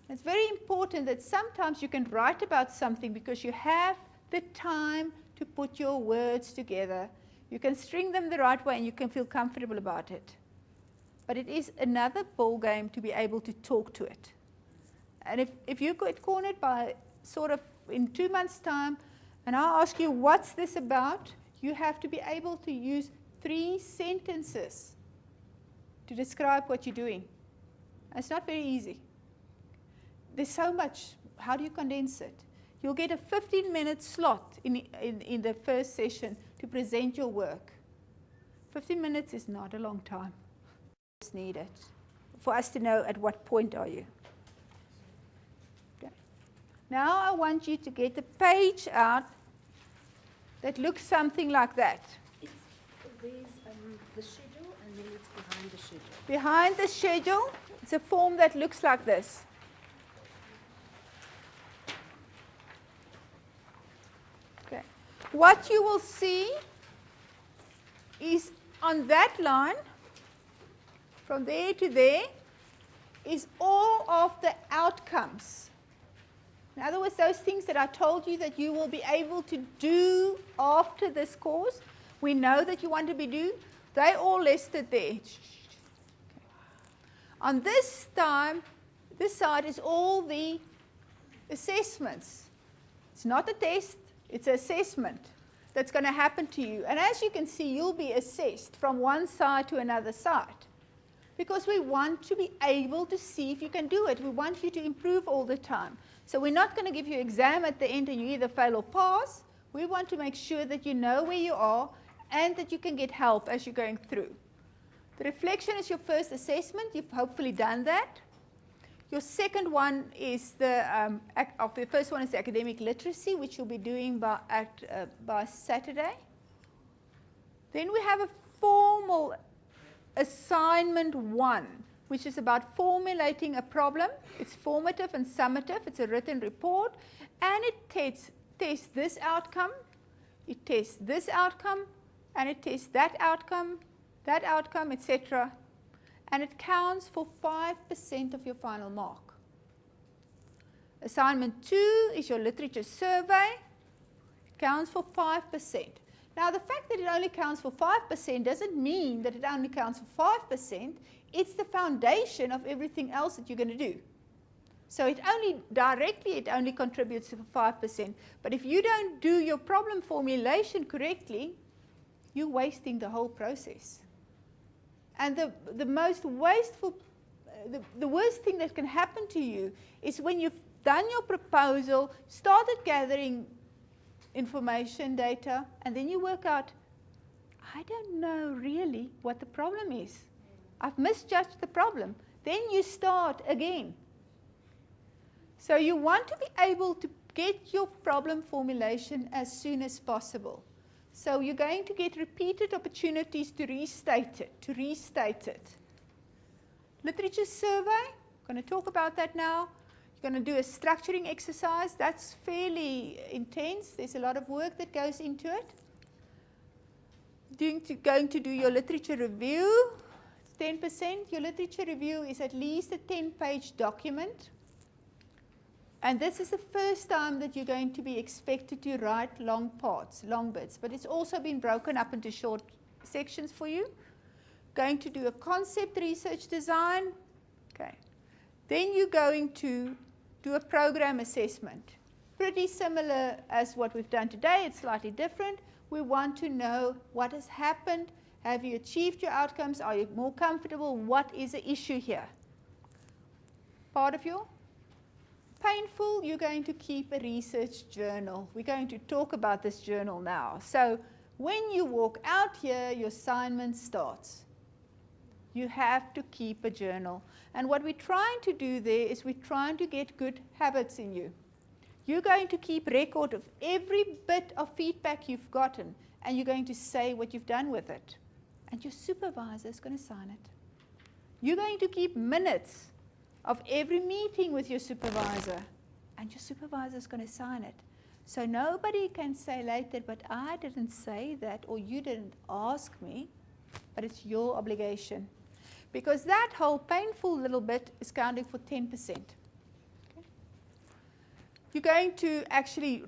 Speaker 1: It's very important that sometimes you can write about something because you have the time to put your words together. You can string them the right way and you can feel comfortable about it. But it is another ball game to be able to talk to it. And if you get cornered by sort of in 2 months' time, and I ask you, what's this about? You have to be able to use 3 sentences to describe what you're doing. And it's not very easy. There's so much. How do you condense it? You'll get a 15-minute slot in the first session to present your work. 15 minutes is not a long time. It's needed for us to know at what point are you. Okay. Now I want you to get a page out that looks something like that.
Speaker 2: There's the schedule, and then it's behind the schedule.
Speaker 1: Behind the schedule, it's a form that looks like this. Okay. What you will see is on that line, from there to there, is all of the outcomes. In other words, those things that I told you that you will be able to do after this course, we know that you want to be doing, they're all listed there. Okay. On this side is all the assessments. It's not a test, it's an assessment that's going to happen to you. And as you can see, you'll be assessed from one side to another side. Because we want to be able to see if you can do it. We want you to improve all the time. So we're not going to give you an exam at the end and you either fail or pass. We want to make sure that you know where you are and that you can get help as you're going through. The reflection is your first assessment. You've hopefully done that. Your second one is the first one is the academic literacy, which you'll be doing by Saturday. Then we have a formal assignment 1, which is about formulating a problem. It's formative and summative. It's a written report, and it tests this outcome, it tests this outcome, and it tests that outcome, etc. And it counts for 5% of your final mark. Assignment 2 is your literature survey. It counts for 5%. Now, the fact that it only counts for 5% doesn't mean that it only counts for 5%. It's the foundation of everything else that you're going to do. So it only contributes to 5%. But if you don't do your problem formulation correctly, you're wasting the whole process. And the most wasteful, the worst thing that can happen to you is when you've done your proposal, started gathering information, data, and then you work out, I don't know really what the problem is. I've misjudged the problem. Then you start again. So you want to be able to get your problem formulation as soon as possible. So you're going to get repeated opportunities to restate it, Literature survey, I'm going to talk about that now. You're going to do a structuring exercise. That's fairly intense. There's a lot of work that goes into it. Going to do your literature review. It's 10%. Your literature review is at least a 10-page document. And this is the first time that you're going to be expected to write long parts, long bits. But it's also been broken up into short sections for you. Going to do a concept research design. Okay. Then you're going to do a program assessment. Pretty similar as what we've done today. It's slightly different. We want to know what has happened. Have you achieved your outcomes? Are you more comfortable? What is the issue here? Part of you? Painful, you're going to keep a research journal. We're going to talk about this journal now. So when you walk out here, your assignment starts. You have to keep a journal. And what we're trying to do there is we're trying to get good habits in you. You're going to keep record of every bit of feedback you've gotten, and you're going to say what you've done with it. And your supervisor is going to sign it. You're going to keep minutes of every meeting with your supervisor, and your supervisor is going to sign it. So nobody can say later, but I didn't say that, or you didn't ask me, but it's your obligation. Because that whole painful little bit is counting for 10%. Okay? You're going to actually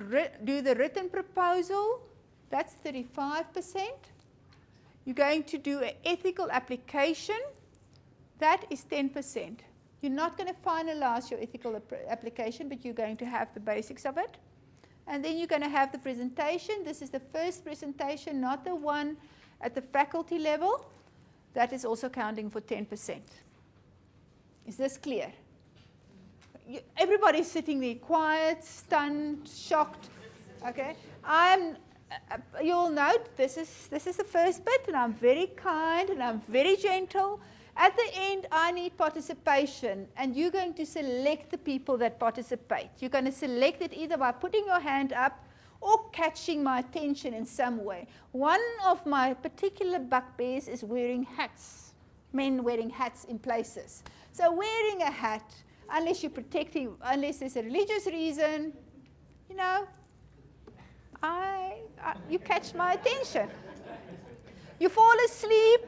Speaker 1: do the written proposal. That's 35%. You're going to do an ethical application. That is 10%. You're not going to finalize your ethical application, but you're going to have the basics of it. And then you're going to have the presentation. This is the first presentation, not the one at the faculty level. That is also counting for 10%. Is this clear? Everybody's sitting there quiet, stunned, shocked. Okay? You'll note this is the first bit, and I'm very kind and I'm very gentle. At the end, I need participation, and you're going to select the people that participate. You're going to select it either by putting your hand up or catching my attention in some way. One of my particular bugbears is wearing hats, men wearing hats in places. So wearing a hat, unless you're protecting, unless there's a religious reason, you know, you catch my attention. You fall asleep,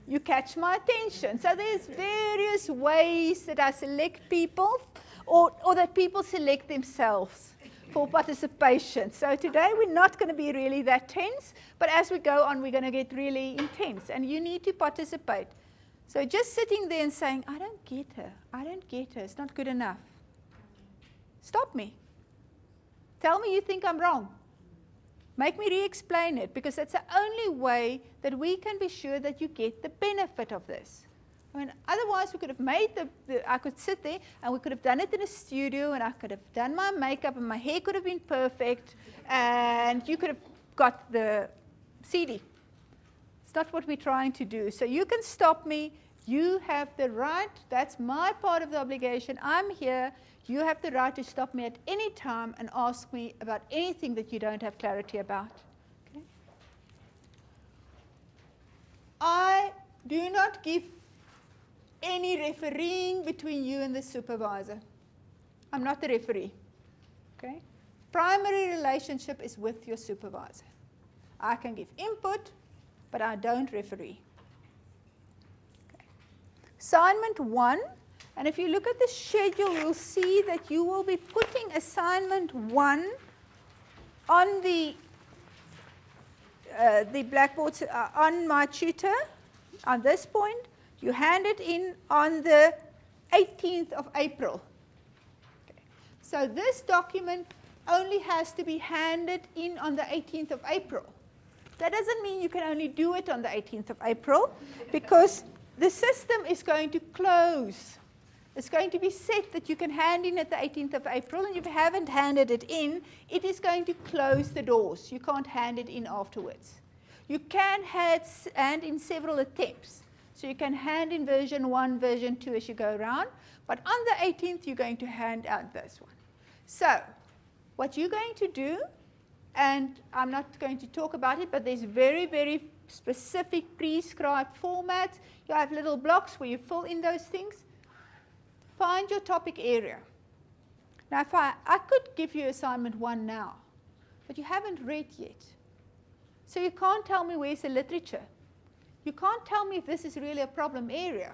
Speaker 1: you catch my attention. So there's various ways that I select people, or that people select themselves for participation. So today we're not going to be really that tense, but as we go on, we're going to get really intense, and you need to participate. So just sitting there and saying, I don't get her, it's not good enough. Stop me. Tell me you think I'm wrong. Make me re-explain it, because that's the only way that we can be sure that you get the benefit of this. I mean, otherwise we could have made I could sit there and we could have done it in a studio, and I could have done my makeup and my hair could have been perfect, and you could have got the CD. It's not what we're trying to do. So you can stop me. You have the right. That's my part of the obligation. I'm here. You have the right to stop me at any time and ask me about anything that you don't have clarity about. Okay? I do not give any refereeing between you and the supervisor. I'm not the referee. Okay? Primary relationship is with your supervisor. I can give input, but I don't referee. Okay. Assignment 1, and if you look at the schedule, you'll see that you will be putting assignment 1 on the blackboard, on my tutor, on this point. You hand it in on the 18th of April. Okay. So this document only has to be handed in on the 18th of April. That doesn't mean you can only do it on the 18th of April, because the system is going to close. It's going to be set that you can hand in at the 18th of April, and if you haven't handed it in, it is going to close the doors. You can't hand it in afterwards. You can hand in several attempts. So you can hand in version 1, version 2 as you go around, but on the 18th you're going to hand out this one. So what you're going to do, and I'm not going to talk about it, but there's very, very specific prescribed formats. You have little blocks where you fill in those things. Find your topic area. Now, if I could give you assignment 1 now, but you haven't read yet. So you can't tell me where's the literature. You can't tell me if this is really a problem area.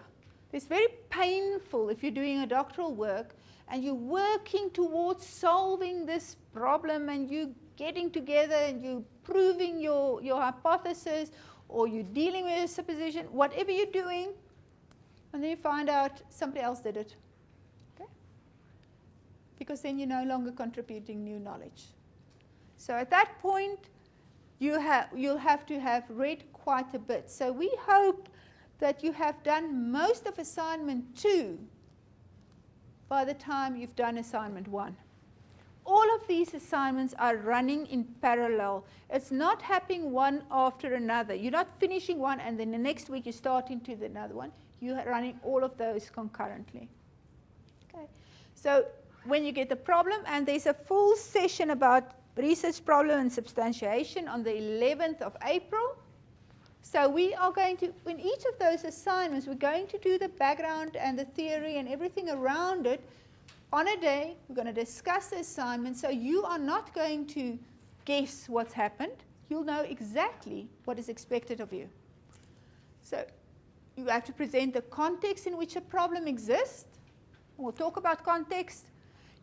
Speaker 1: It's very painful if you're doing a doctoral work and you're working towards solving this problem and you're getting together and you're proving your hypothesis, or you're dealing with a supposition, whatever you're doing, and then you find out somebody else did it. Okay? Because then you're no longer contributing new knowledge. So at that point, you'll have to have read quite a bit. So we hope that you have done most of assignment 2 by the time you've done assignment 1. All of these assignments are running in parallel. It's not happening one after another. You're not finishing one and then the next week you start into another one. You're running all of those concurrently. Okay. So when you get the problem, and there's a full session about research problem and substantiation on the 11th of April. So we are going to, in each of those assignments, we're going to do the background and the theory and everything around it. On a day, we're going to discuss the assignment, so you are not going to guess what's happened. You'll know exactly what is expected of you. So you have to present the context in which a problem exists. We'll talk about context.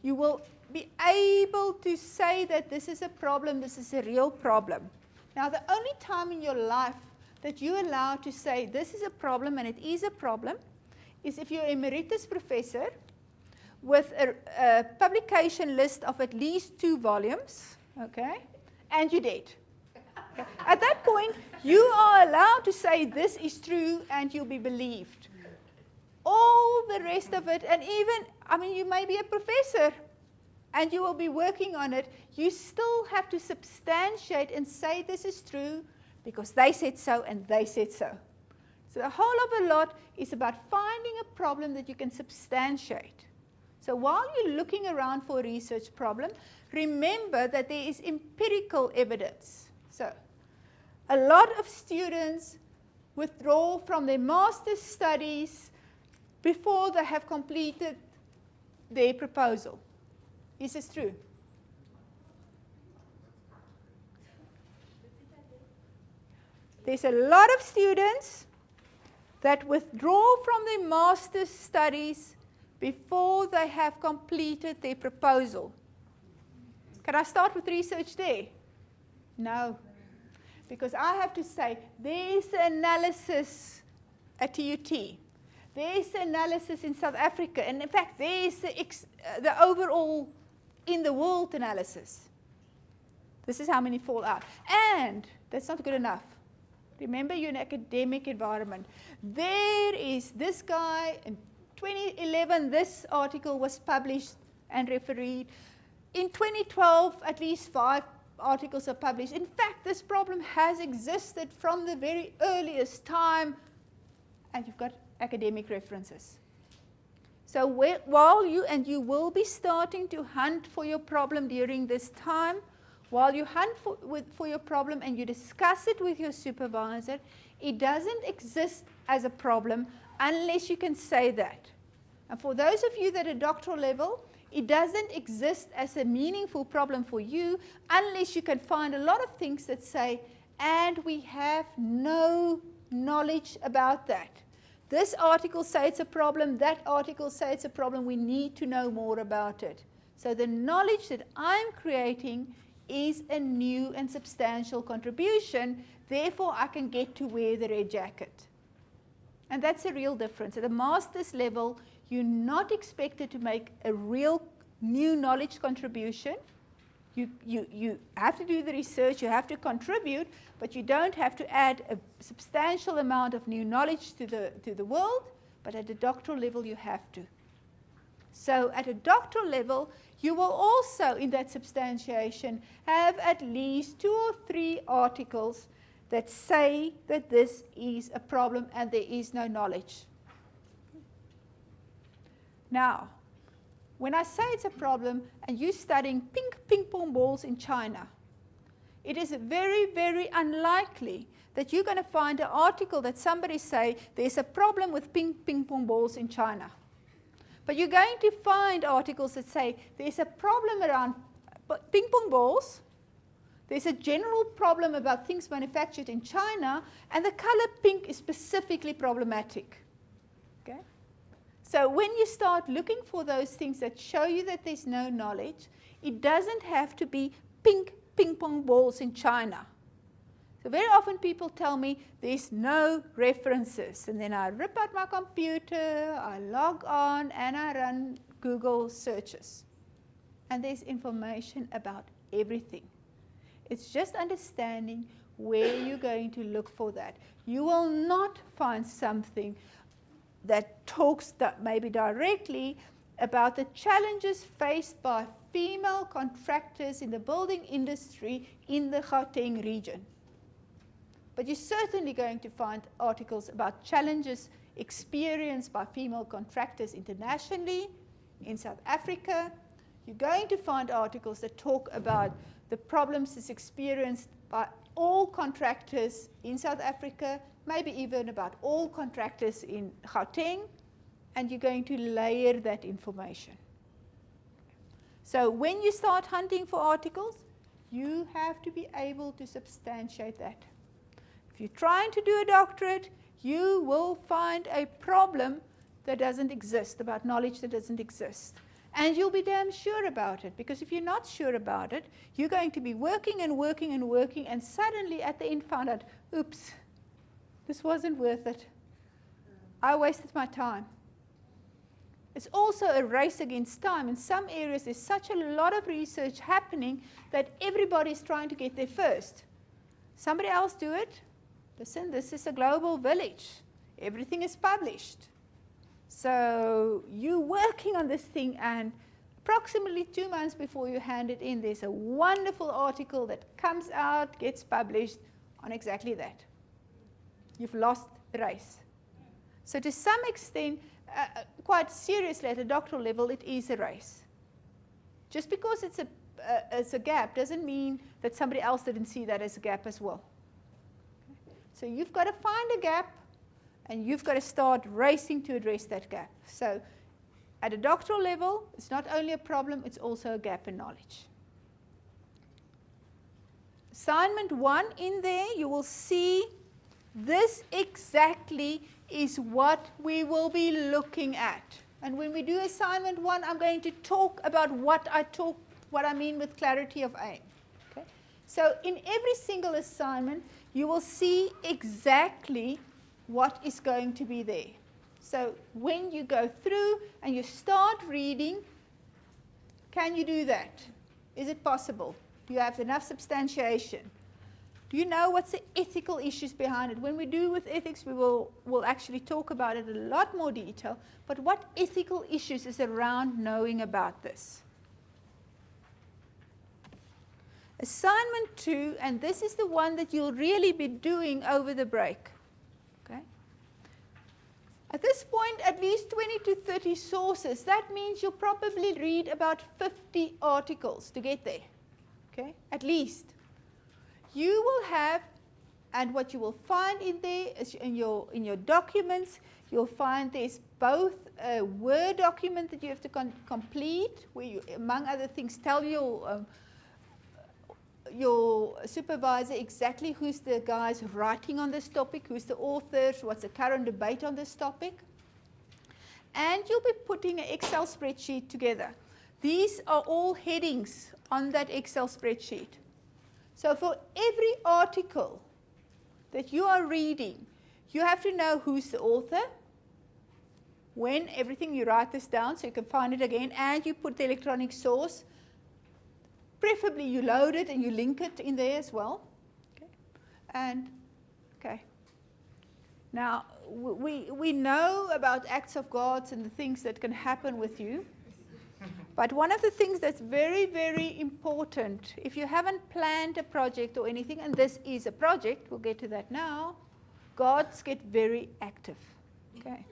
Speaker 1: You will be able to say that this is a problem, this is a real problem. Now, the only time in your life that you're allowed to say this is a problem and it is a problem is if you're an emeritus professor with a publication list of at least 2 volumes, okay, and you're dead. Okay. At that point, you are allowed to say this is true and you'll be believed. All the rest of it, and even, I mean, you may be a professor and you will be working on it, you still have to substantiate and say this is true because they said so and they said so. So the whole of a lot is about finding a problem that you can substantiate. So while you're looking around for a research problem, remember that there is empirical evidence. So a lot of students withdraw from their master's studies before they have completed their proposal. Is this true? There's a lot of students that withdraw from their master's studies before they have completed their proposal. Can I start with research there? No. Because I have to say, there's analysis at TUT. There's analysis in South Africa. And in fact, there's the overall in the world analysis. This is how many fall out. And that's not good enough. Remember, you're in an academic environment. There is this guy, in 2011, this article was published and refereed. In 2012, at least 5 articles are published. In fact, this problem has existed from the very earliest time, and you've got academic references. So while you will be starting to hunt for your problem during this time, while you hunt for your problem and you discuss it with your supervisor, it doesn't exist as a problem unless you can say that. And for those of you that are doctoral level, it doesn't exist as a meaningful problem for you unless you can find a lot of things that say, and we have no knowledge about that. This article says it's a problem, that article says it's a problem, we need to know more about it. So the knowledge that I'm creating is a new and substantial contribution, therefore I can get to wear the red jacket. And that's a real difference. At the master's level, you're not expected to make a real new knowledge contribution. You have to do the research, you have to contribute, but you don't have to add a substantial amount of new knowledge to the world, but at the doctoral level you have to. So at a doctoral level, you will also, in that substantiation, have at least 2 or 3 articles that say that this is a problem and there is no knowledge. Now, when I say it's a problem and you're studying pink ping pong balls in China, it is very, very unlikely that you're going to find an article that somebody say there's a problem with pink ping pong balls in China. But you're going to find articles that say there's a problem around ping pong balls, there's a general problem about things manufactured in China, and the color pink is specifically problematic. Okay? So when you start looking for those things that show you that there's no knowledge, it doesn't have to be pink ping pong balls in China. So very often people tell me there's no references, and then I rip out my computer, I log on, and I run Google searches. And there's information about everything. It's just understanding where you're going to look for that. You will not find something that talks maybe directly about the challenges faced by female contractors in the building industry in the Gauteng region. But you're certainly going to find articles about challenges experienced by female contractors internationally, in South Africa. You're going to find articles that talk about the problems that's experienced by all contractors in South Africa, maybe even about all contractors in Gauteng, and you're going to layer that information. So when you start hunting for articles, you have to be able to substantiate that. If you're trying to do a doctorate, you will find a problem that doesn't exist, about knowledge that doesn't exist. And you'll be damn sure about it, because if you're not sure about it, you're going to be working and working and working, and suddenly at the end found out, oops, this wasn't worth it. I wasted my time. It's also a race against time. In some areas, there's such a lot of research happening that everybody's trying to get there first. Somebody else do it. Listen, this is a global village. Everything is published. So you're working on this thing, and approximately 2 months before you hand it in, there's a wonderful article that comes out, gets published on exactly that. You've lost the race. So to some extent, quite seriously at a doctoral level, it is a race. Just because it's a gap doesn't mean that somebody else didn't see that as a gap as well. So you've got to find a gap, and you've got to start racing to address that gap. So at a doctoral level, it's not only a problem, it's also a gap in knowledge. Assignment 1 in there, you will see this exactly is what we will be looking at. And when we do assignment 1, I'm going to talk about what I mean with clarity of aim. Okay? So in every single assignment, you will see exactly what is going to be there. So when you go through and you start reading, can you do that? Is it possible? Do you have enough substantiation? Do you know what's the ethical issues behind it? When we do with ethics, we'll actually talk about it in a lot more detail. But what ethical issues is around knowing about this? Assignment 2, and this is the one that you'll really be doing over the break. Okay? At this point, at least 20 to 30 sources. That means you'll probably read about 50 articles to get there. Okay? At least. You will have, and what you will find in there is in your documents, you'll find there's both a Word document that you have to complete, where you, among other things, tell your supervisor exactly who's the guys writing on this topic, who's the authors, what's the current debate on this topic. And you'll be putting an Excel spreadsheet together. These are all headings on that Excel spreadsheet. So for every article that you are reading, you have to know who's the author, when, everything, you write this down so you can find it again, and you put the electronic source. preferably you load it and you link it in there as well. Okay. And, okay. Now, we know about acts of God and the things that can happen with you. But one of the things that's very, very important, if you haven't planned a project or anything, and this is a project, we'll get to that now, gods get very active. Okay.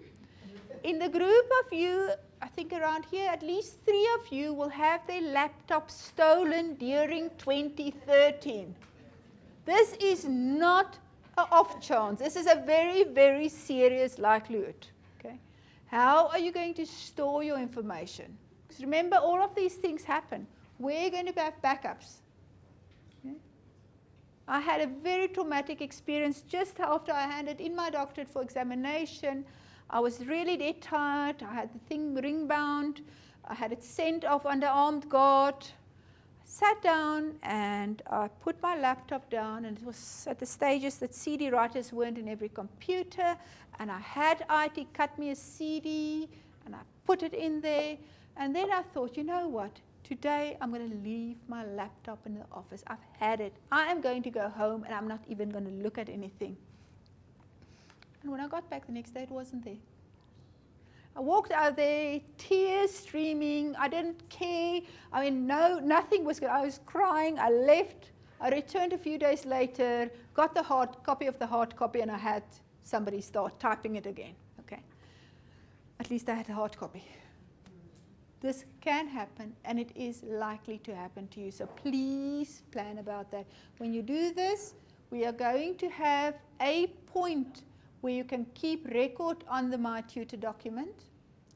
Speaker 1: In the group of you, I think around here, at least 3 of you will have their laptop stolen during 2013. This is not an off chance. This is a very, very serious likelihood. Okay. How are you going to store your information? Because remember, all of these things happen. We're going to have backups. Okay. I had a very traumatic experience just after I handed in my doctorate for examination. I was really dead tired. I had the thing ring bound. I had it sent off under armed guard. I sat down and I put my laptop down, and it was at the stages that CD writers weren't in every computer, and I had IT cut me a CD and I put it in there, and then I thought, you know what? Today I'm going to leave my laptop in the office. I've had it. I am going to go home and I'm not even going to look at anything. And when I got back the next day, it wasn't there. I walked out there, tears streaming. I didn't care. I mean, nothing was good. I was crying. I left. I returned a few days later, got the hard copy of the hard copy, and I had somebody start typing it again. Okay. At least I had a hard copy. This can happen, and it is likely to happen to you. So please plan about that. When you do this, we are going to have a point where you can keep record on the My Tutor document.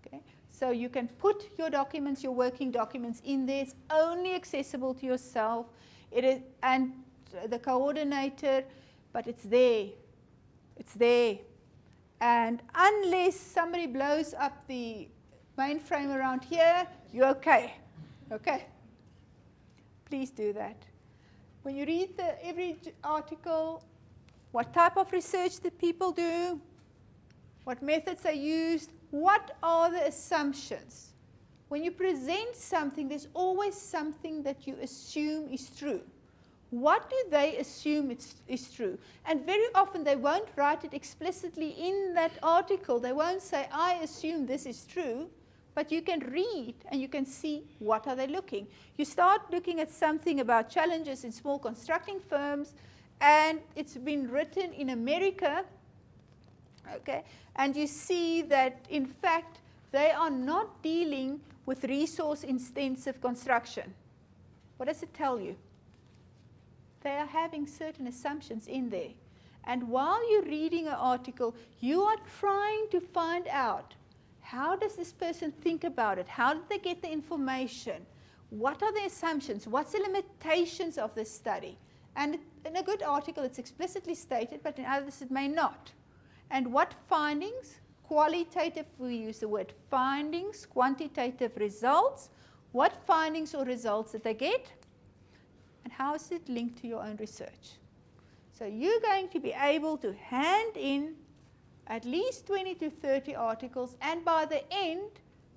Speaker 1: Okay? So you can put your documents, your working documents in there. It's only accessible to yourself. It is, and the coordinator, but it's there. It's there. And unless somebody blows up the mainframe around here, you're okay. Okay? Please do that. When you read every article, what type of research did people do? What methods are used? What are the assumptions? When you present something, there's always something that you assume is true. What do they assume is true? And very often they won't write it explicitly in that article. They won't say, I assume this is true. But you can read and you can see what are they looking. You start looking at something about challenges in small constructing firms, and it's been written in America, okay, and you see that, in fact, they are not dealing with resource-intensive construction. What does it tell you? They are having certain assumptions in there. And while you're reading an article, you are trying to find out, how does this person think about it? How did they get the information? What are the assumptions? What's the limitations of this study? And in a good article, it's explicitly stated, but in others it may not. And what findings? Qualitative, we use the word findings, quantitative results. What findings or results did they get? And how is it linked to your own research? So you're going to be able to hand in at least 20 to 30 articles, and by the end,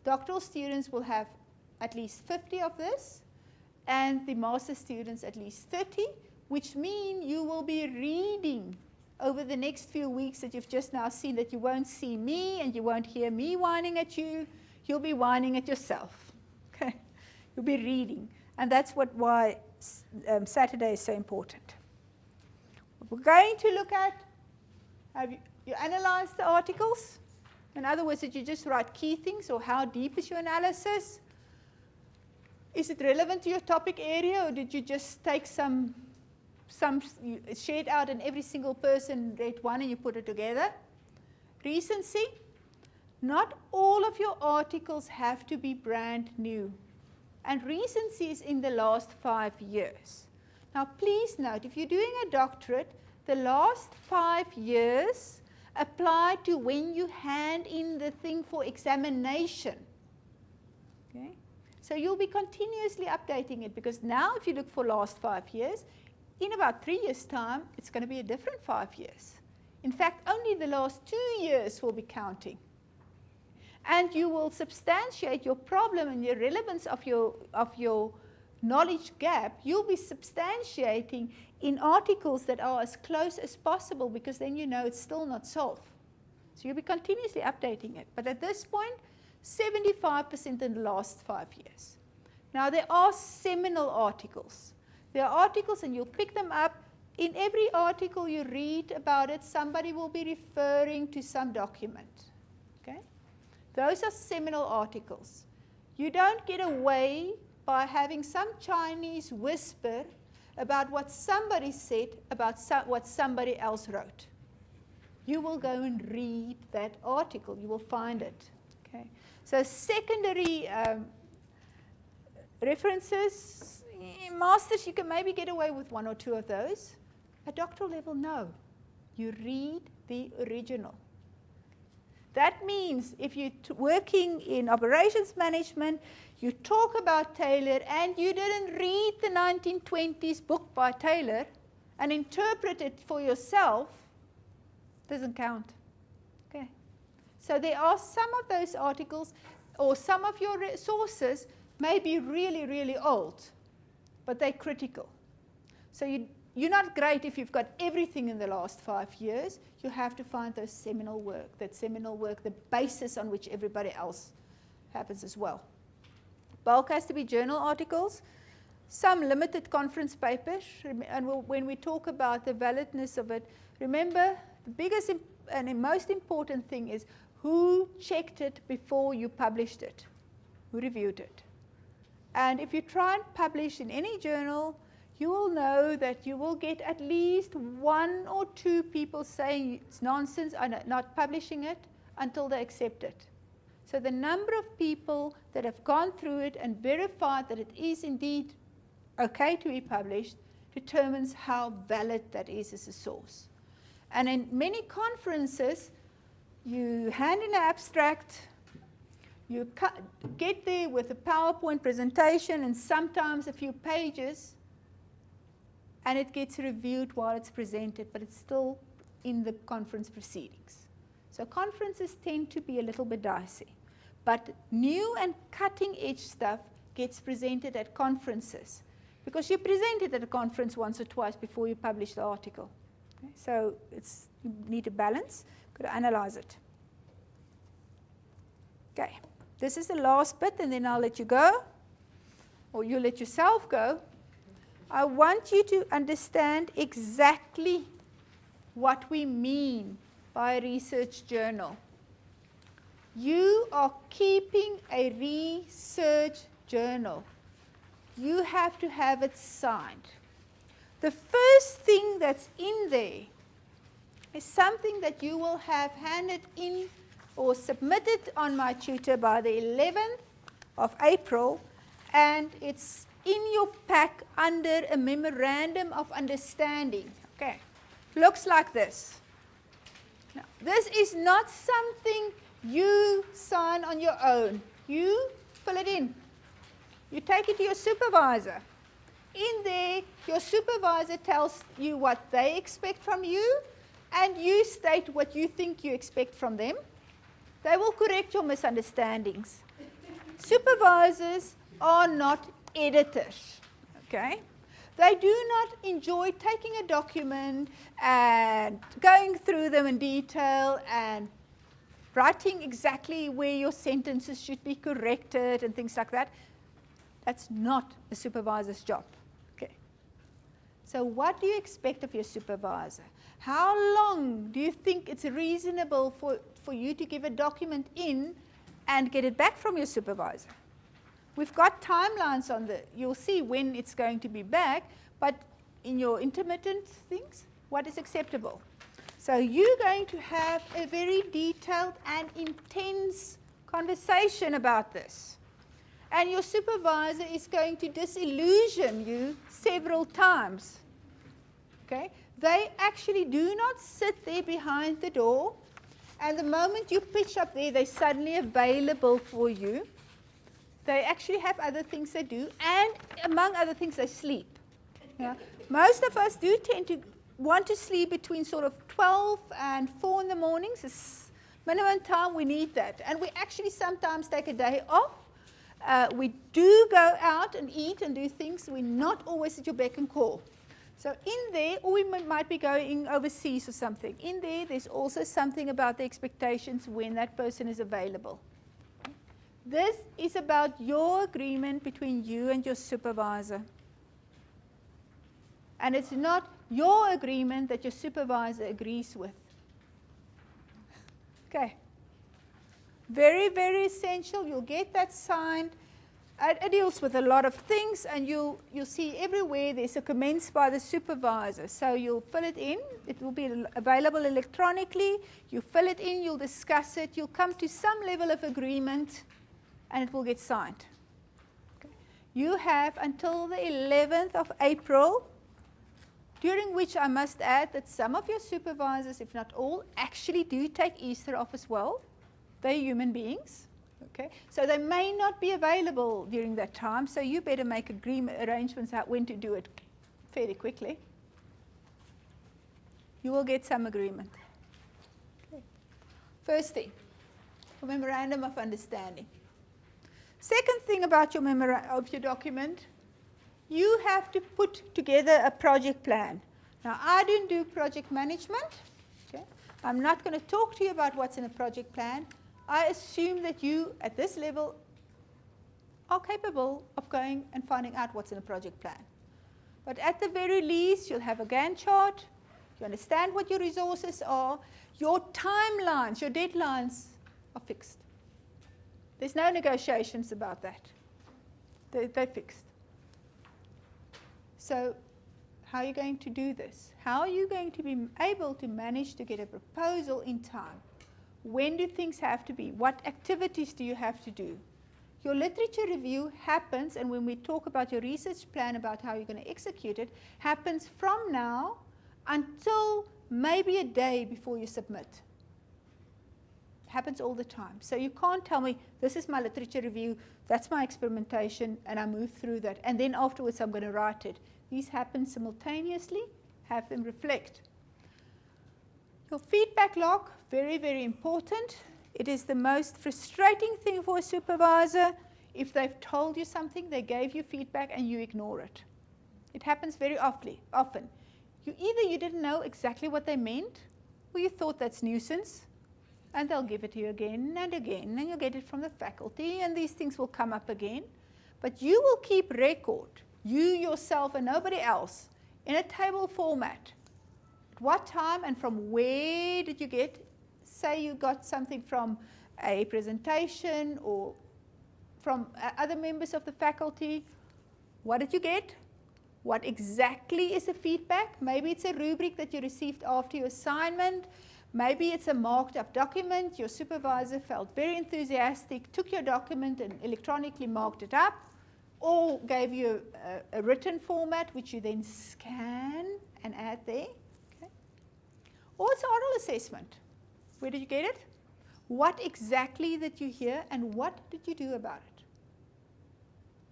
Speaker 1: doctoral students will have at least 50 of this, and the master students at least 30, which means you will be reading over the next few weeks that you've just now seen, that you won't see me and you won't hear me whining at you. You'll be whining at yourself. Okay? You'll be reading. And that's why Saturday is so important. What we're going to look at, you analyze the articles. In other words, did you just write key things, or how deep is your analysis? Is it relevant to your topic area, or did you just take some shared out and every single person read one and you put it together? Recency. Not all of your articles have to be brand new. And recency is in the last 5 years. Now please note, if you're doing a doctorate, the last 5 years apply to when you hand in the thing for examination. Okay? So you'll be continuously updating it, because now if you look for last 5 years, in about 3 years' time, it's going to be a different 5 years. In fact, only the last 2 years will be counting. And you will substantiate your problem and the relevance of your knowledge gap, you'll be substantiating in articles that are as close as possible, because then you know it's still not solved. So you'll be continuously updating it. But at this point, 75% in the last 5 years. Now, there are seminal articles. There are articles, and you'll pick them up. In every article you read about it, somebody will be referring to some document. Okay? Those are seminal articles. You don't get away by having some Chinese whisper about what somebody said about what somebody else wrote. You will go and read that article. You will find it. Okay? So secondary references, masters, you can maybe get away with 1 or 2 of those. At doctoral level, no. You read the original. That means if you're working in operations management, you talk about Taylor and you didn't read the 1920s book by Taylor and interpret it for yourself, doesn't count. Okay. So there are some of those articles, or some of your sources may be really, really old, but they're critical. So you're not great if you've got everything in the last 5 years. You have to find those seminal work, the basis on which everybody else happens as well. Bulk has to be journal articles, some limited conference papers, and when we talk about the validness of it, remember the biggest and the most important thing is who checked it before you published it, who reviewed it. And if you try and publish in any journal, you will know that you will get at least 1 or 2 people saying it's nonsense, I'm not publishing it, until they accept it. So the number of people that have gone through it and verified that it is indeed okay to be published determines how valid that is as a source. And in many conferences, you hand in an abstract, you get there with a PowerPoint presentation and sometimes a few pages, and it gets reviewed while it's presented, but it's still in the conference proceedings. So conferences tend to be a little bit dicey. But new and cutting-edge stuff gets presented at conferences, because you present it at a conference once or twice before you publish the article. Okay? So you need a balance. Got to analyze it. Okay, this is the last bit, and then I'll let you go, or you let yourself go. I want you to understand exactly what we mean by a research journal. You are keeping a research journal. You have to have it signed. The first thing that's in there is something that you will have handed in or submitted on my tutor by the 11th of April, and it's in your pack under a memorandum of understanding. Okay, looks like this. Now, this is not something you sign on your own. You fill it in. You take it to your supervisor. In there, your supervisor tells you what they expect from you, and you state what you think you expect from them. They will correct your misunderstandings. Supervisors are not editors, okay? They do not enjoy taking a document and going through them in detail and writing exactly where your sentences should be corrected and things like that. That's not a supervisor's job, okay? So what do you expect of your supervisor? How long do you think it's reasonable for you to give a document in and get it back from your supervisor? We've got timelines on you'll see when it's going to be back, but in your intermittent things, what is acceptable? So you're going to have a very detailed and intense conversation about this. And your supervisor is going to disillusion you several times. Okay? They actually do not sit there behind the door, and the moment you pitch up there, they're suddenly available for you. They actually have other things they do, and among other things, they sleep. Yeah. Most of us do tend to want to sleep between sort of 12 and 4 in the mornings. It's minimum time we need that. And we actually sometimes take a day off We do go out and eat and do things. We're not always at your beck and call. So in there, or we might be going overseas or something. In there, there's also something about the expectations when that person is available. This is about your agreement between you and your supervisor. And it's not your agreement that your supervisor agrees with. Okay. Very, very essential. You'll get that signed. It deals with a lot of things, and you'll see everywhere there's a commence by the supervisor. So you'll fill it in. It will be available electronically. You fill it in. You'll discuss it. You'll come to some level of agreement, and it will get signed. Okay. You have until the 11th of April, during which I must add that some of your supervisors, if not all, actually do take Easter off as well. They're human beings. Okay, so they may not be available during that time, so you better make arrangements out when to do it fairly quickly. You will get some agreement. Okay. First thing, a memorandum of understanding. Second thing about your document, you have to put together a project plan. Now, I didn't do project management. Okay. I'm not going to talk to you about what's in a project plan. I assume that you, at this level, are capable of going and finding out what's in a project plan. But at the very least, you'll have a Gantt chart. You understand what your resources are. Your timelines, your deadlines are fixed. There's no negotiations about that. They're fixed. So how are you going to do this? How are you going to be able to manage to get a proposal in time? When do things have to be? What activities do you have to do? Your literature review happens, and when we talk about your research plan about how you're going to execute it, happens from now until maybe a day before you submit. Happens all the time. So you can't tell me, this is my literature review, that's my experimentation, and I move through that, and then afterwards I'm going to write it. These happen simultaneously. Have them reflect. Your feedback log, very, very important. It is the most frustrating thing for a supervisor if they've told you something, they gave you feedback, and you ignore it. It happens very often. Either you didn't know exactly what they meant, or you thought that's nuisance, and they'll give it to you again and again, and you'll get it from the faculty, and these things will come up again. But you will keep record, you yourself and nobody else, in a table format. At what time and from where did you get? Say you got something from a presentation or from other members of the faculty. What did you get? What exactly is the feedback? Maybe it's a rubric that you received after your assignment. Maybe it's a marked up document. Your supervisor felt very enthusiastic, took your document and electronically marked it up, or gave you a written format which you then scan and add there. Okay. Or it's an oral assessment. Where did you get it? What exactly did you hear, and what did you do about it?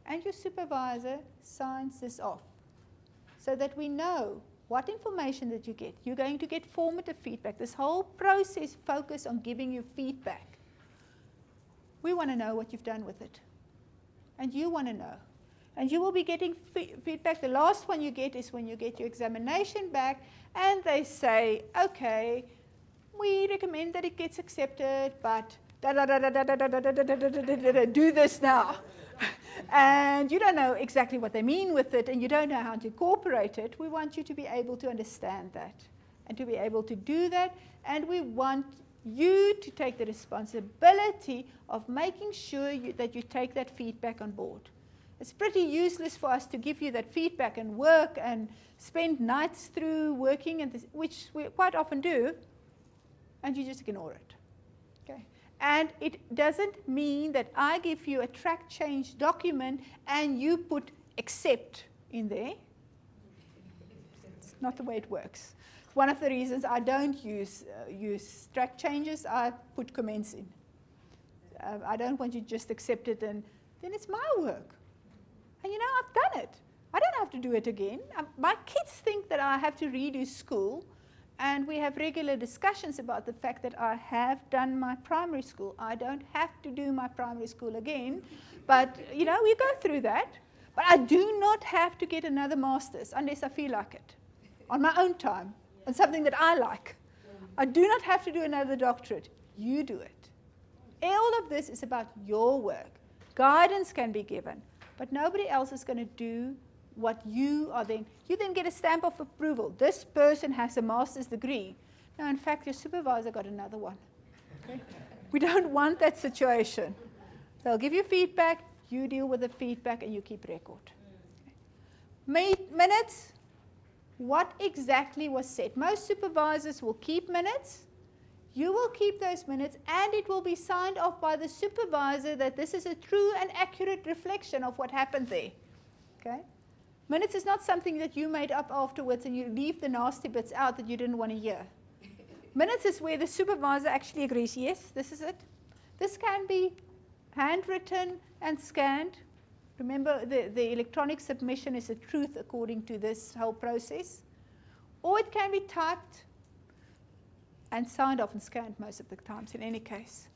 Speaker 1: And your supervisor signs this off so that we know what information that you get. You're going to get formative feedback. This whole process focuses on giving you feedback. We want to know what you've done with it. And you want to know. And you will be getting feedback. The last one you get is when you get your examination back and they say, okay, we recommend that it gets accepted, but do this now. And you don't know exactly what they mean with it, and you don't know how to incorporate it. We want you to be able to understand that and to be able to do that. And we want you to take the responsibility of making sure that you take that feedback on board. It's pretty useless for us to give you that feedback and work and spend nights through working, which we quite often do, and you just ignore it. Okay. And it doesn't mean that I give you a track change document and you put accept in there. It's not the way it works. One of the reasons I don't use track changes, I put comments in. I don't want you to just accept it, and then it's my work. And you know, I've done it. I don't have to do it again. My kids think that I have to redo school, And we have regular discussions about the fact that I have done my primary school. I don't have to do my primary school again, but we go through that. But I do not have to get another master's unless I feel like it, on my own time, on something that I like. I do not have to do another doctorate. You do it. All of this is about your work. Guidance can be given, but nobody else is going to do what you then get a stamp of approval. This person has a master's degree. No, in fact, your supervisor got another one. Okay? We don't want that situation. They'll give you feedback, you deal with the feedback, and you keep record. Okay. Minutes, what exactly was said? Most supervisors will keep minutes. You will keep those minutes, and it will be signed off by the supervisor that this is a true and accurate reflection of what happened there. Okay? Minutes is not something that you made up afterwards and you leave the nasty bits out that you didn't want to hear. Minutes is where the supervisor actually agrees, yes, this is it. This can be handwritten and scanned. Remember, the electronic submission is the truth according to this whole process. Or it can be typed and signed off and scanned most of the times in any case.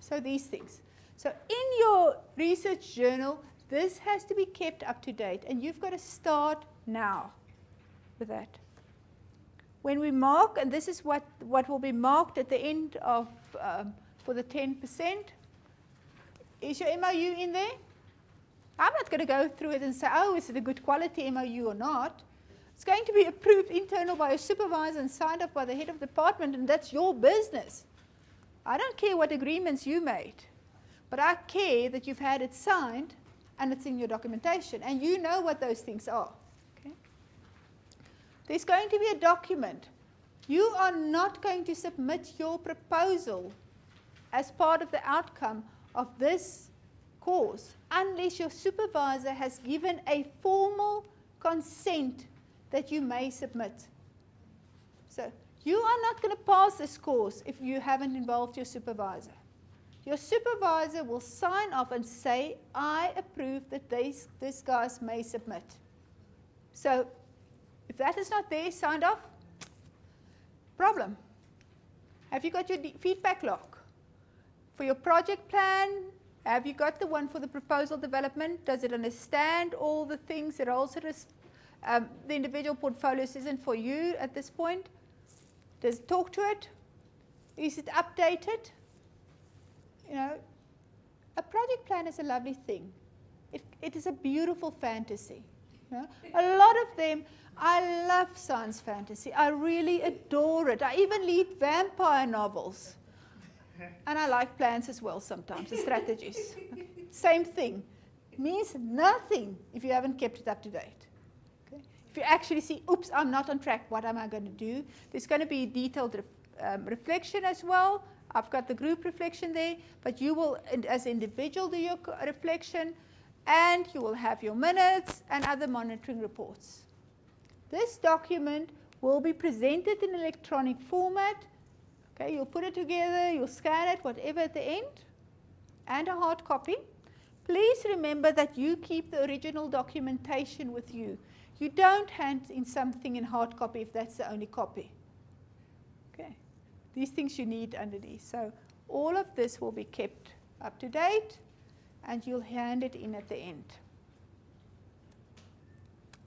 Speaker 1: So these things. So in your research journal, this has to be kept up to date, and you've got to start now with that. When we mark, and this is what will be marked at the end of, for the 10%, is your MOU in there? I'm not going to go through it and say, oh, is it a good quality MOU or not? It's going to be approved internal by a supervisor and signed off by the head of department, and that's your business. I don't care what agreements you made, but I care that you've had it signed and it's in your documentation, and you know what those things are. Okay? There's going to be a document. You are not going to submit your proposal as part of the outcome of this course unless your supervisor has given a formal consent that you may submit. So you are not going to pass this course if you haven't involved your supervisor. Your supervisor will sign off and say, I approve that these guys may submit. So if that is not there, signed off, problem. Have you got your feedback log? For your project plan, have you got the one for the proposal development? Does it understand all the things that are also the individual portfolios isn't for you at this point? Does it talk to it? Is it updated? A project plan is a lovely thing. It is a beautiful fantasy. A lot of them, I love science fantasy. I really adore it. I even read vampire novels. And I like plans as well sometimes, the strategies. Okay. Same thing. Means nothing if you haven't kept it up to date. Okay. If you actually see, oops, I'm not on track, what am I going to do? There's going to be detailed reflection as well. I've got the group reflection there, but you will, as an individual, do your reflection, and you will have your minutes and other monitoring reports. This document will be presented in electronic format. Okay, you'll put it together, you'll scan it, whatever at the end, and a hard copy. Please remember that you keep the original documentation with you. You don't hand in something in hard copy if that's the only copy. Okay. These things you need underneath. So all of this will be kept up to date, and you'll hand it in at the end.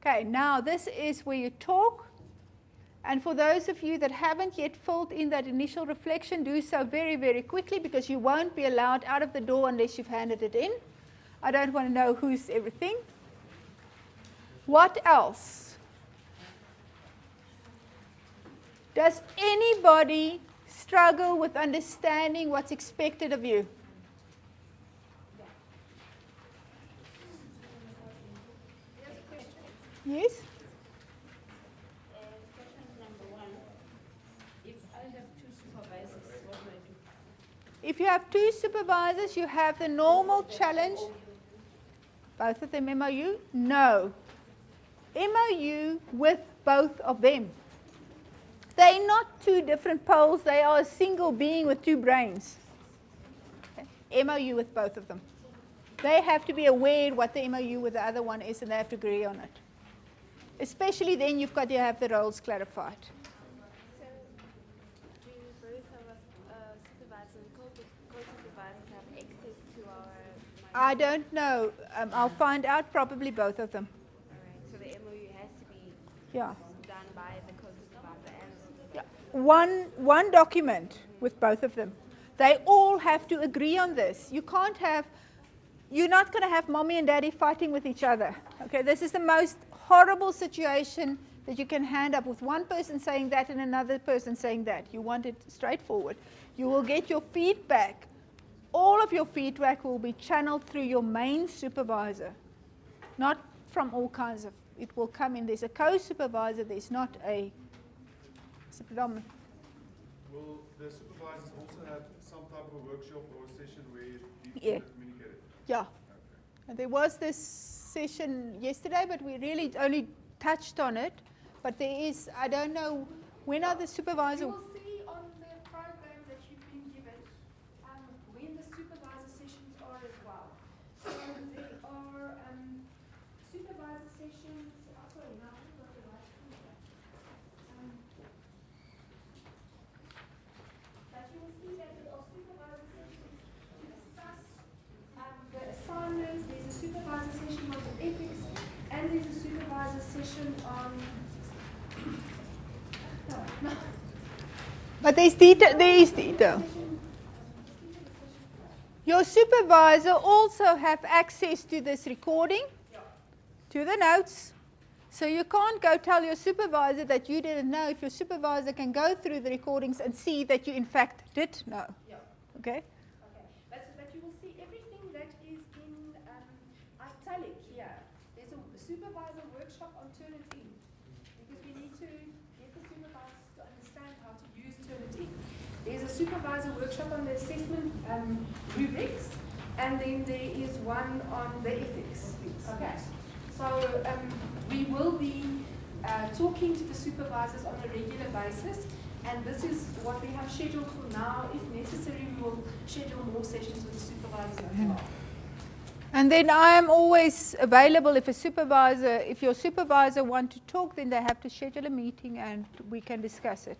Speaker 1: Okay, now this is where you talk. And for those of you that haven't yet filled in that initial reflection, do so very, very quickly, because you won't be allowed out of the door unless you've handed it in. I don't want to know who's everything. What else? Does anybody struggle with understanding what's expected of you? Yes?
Speaker 2: Question number 1. If I have 2 supervisors, what do I do?
Speaker 1: If you have 2 supervisors, you have the normal challenge. Both of them MOU? No. MOU with both of them. They're not 2 different poles. They are a single being with 2 brains. Okay. MOU with both of them. They have to be aware what the MOU with the other one is, and they have to agree on it. Especially then, you've got to have the roles clarified.
Speaker 2: So
Speaker 1: I don't know. I'll find out, probably both of them.
Speaker 3: All right, so the MOU has to be
Speaker 1: Yeah.
Speaker 3: done by the co-supervisor and the
Speaker 1: Yeah.
Speaker 3: supervisor.
Speaker 1: One document with both of them. They all have to agree on this. You're not going to have mommy and daddy fighting with each other. Okay, this is the most horrible situation that you can hand up, with one person saying that and another person saying that. You want it straightforward. You will get your feedback. All of your feedback will be channeled through your main supervisor, not from all kinds of, it will come in. There's a co-supervisor, there's not a, it's a predominant.
Speaker 4: Will the supervisors also have some type of a workshop or a session where these
Speaker 1: Yeah.
Speaker 4: are communicated?
Speaker 1: Yeah.
Speaker 4: Okay.
Speaker 1: And there was this session yesterday, but we really only touched on it. But there is, I don't know, when are the supervisors?
Speaker 2: You will see on the program that you've been given when the supervisor sessions are as well. So there are supervisor sessions. Oh, sorry, no, I haven't got the right folder. But you will see that there are supervisor sessions to discuss the assignments. There's a supervisor session on the ethics, and there's a supervisor session on. No.
Speaker 1: But there's detail, there is detail. Your supervisor also have access to this recording, to the notes. So you can't go tell your supervisor that you didn't know if your supervisor can go through the recordings and see that you in fact did know.
Speaker 2: Yeah.
Speaker 1: Okay?
Speaker 2: Okay. But you will see everything that is in italic here. There's a supervisor workshop on Turnitin, because we need to get the supervisors to understand how to use Turnitin. There's a supervisor workshop on the assessment rubrics, and then there is one on the ethics. Okay. So we will be talking to the supervisors on a regular basis, and this is what we have scheduled for now. If necessary, we will schedule more sessions with the supervisors as well.
Speaker 1: And then I am always available if your supervisor want to talk, then they have to schedule a meeting and we can discuss it.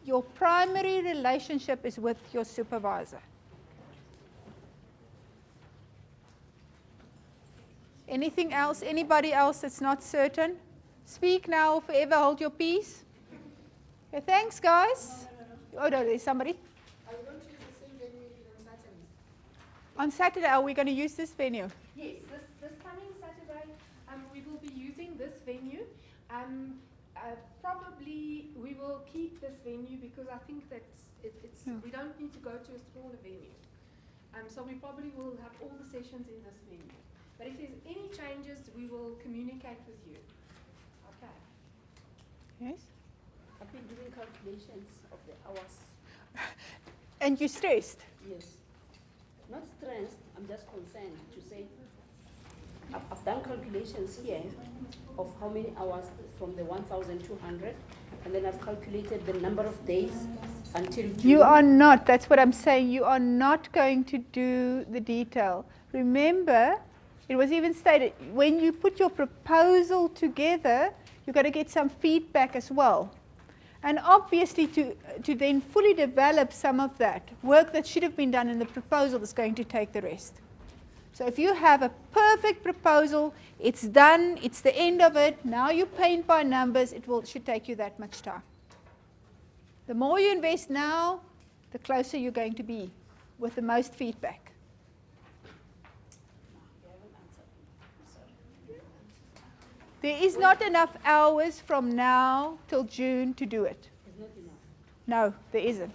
Speaker 1: Your primary relationship is with your supervisor. Anything else? Anybody else that's not certain? Speak now or forever hold your peace. Okay, thanks, guys. Oh, no, there's somebody.
Speaker 2: Are you going to use the same venue on Saturdays?
Speaker 1: On Saturday, are we going to use this venue?
Speaker 2: Yes, this coming Saturday, we will be using this venue. Probably we will keep this venue because I think that we don't need to go to a smaller venue. So we probably will have all the sessions in this venue. But if there's any changes, we will communicate with you. Okay.
Speaker 1: Yes.
Speaker 5: I've been doing calculations of the hours.
Speaker 1: And you stressed?
Speaker 5: Yes. Not stressed, I'm just concerned to say, I've done calculations here of how many hours from the 1,200, and then I've calculated the number of days until June.
Speaker 1: You are not, that's what I'm saying, you are not going to do the detail. Remember, it was even stated, when you put your proposal together, you've got to get some feedback as well. And obviously to then fully develop some of that, work that should have been done in the proposal is going to take the rest. So if you have a perfect proposal, it's done, it's the end of it, now you paint by numbers, should take you that much time. The more you invest now, the closer you're going to be with the most feedback. There is not enough hours from now till June to do it.
Speaker 5: It's not enough.
Speaker 1: No, there isn't.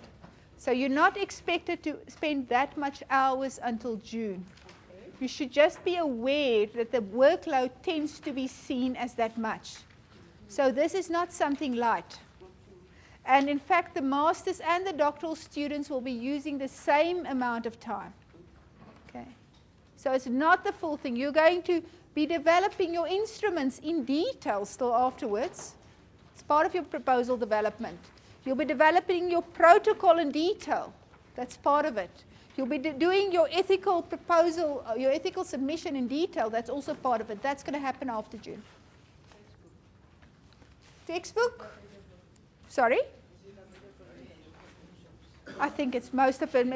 Speaker 1: So you're not expected to spend that much hours until June.
Speaker 5: Okay.
Speaker 1: You should just be aware that the workload tends to be seen as that much. So this is not something light. And in fact, the masters and the doctoral students will be using the same amount of time. Okay. So it's not the full thing. You're going to be developing your instruments in detail still afterwards. It's part of your proposal development. You'll be developing your protocol in detail. That's part of it. You'll be doing your ethical proposal, your ethical submission in detail. That's also part of it. That's going to happen after June. Textbook? Sorry? I think it's most of them.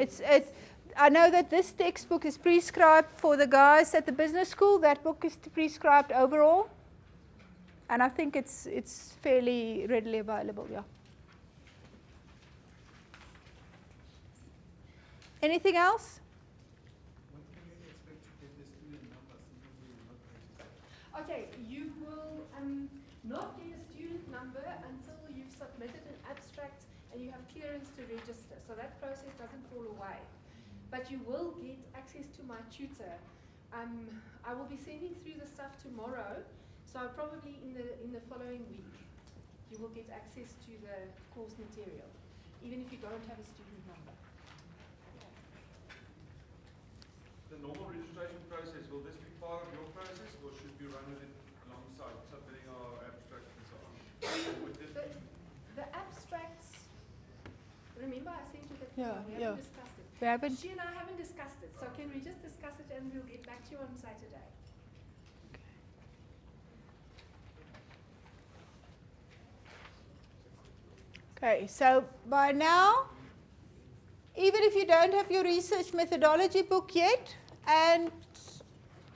Speaker 1: I know that this textbook is prescribed for the guys at the business school. That book is prescribed overall. And I think it's fairly readily available, yeah. Anything else?
Speaker 4: When can you expect to get the student numbers even though you're not registered?
Speaker 2: Okay, you will not get a student number until you've submitted an abstract and you have clearance to register. So that process doesn't fall away. But you will get access to my tutor. I will be sending through the stuff tomorrow, so probably in the following week you will get access to the course material, even if you don't have a student number.
Speaker 4: The normal registration process, will this be part of your process or should we run with it alongside submitting our abstracts and so on? Would this be?
Speaker 2: The abstracts, remember I sent you that
Speaker 1: Yeah,
Speaker 2: we
Speaker 1: yeah.
Speaker 2: haven't discussed it.
Speaker 1: We haven't.
Speaker 2: She and I haven't discussed it, so can we just discuss it and we'll get back to you on Saturday.
Speaker 1: Okay, so by now, even if you don't have your research methodology book yet, and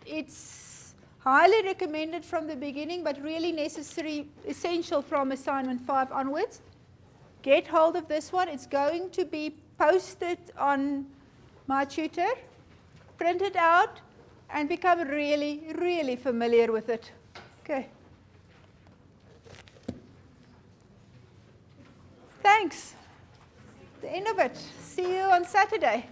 Speaker 1: it's highly recommended from the beginning, but really necessary, essential from assignment 5 onwards, get hold of this one. It's going to be posted on my tutor, print it out, and become really, really familiar with it. Okay. Thanks. The end of it. See you on Saturday.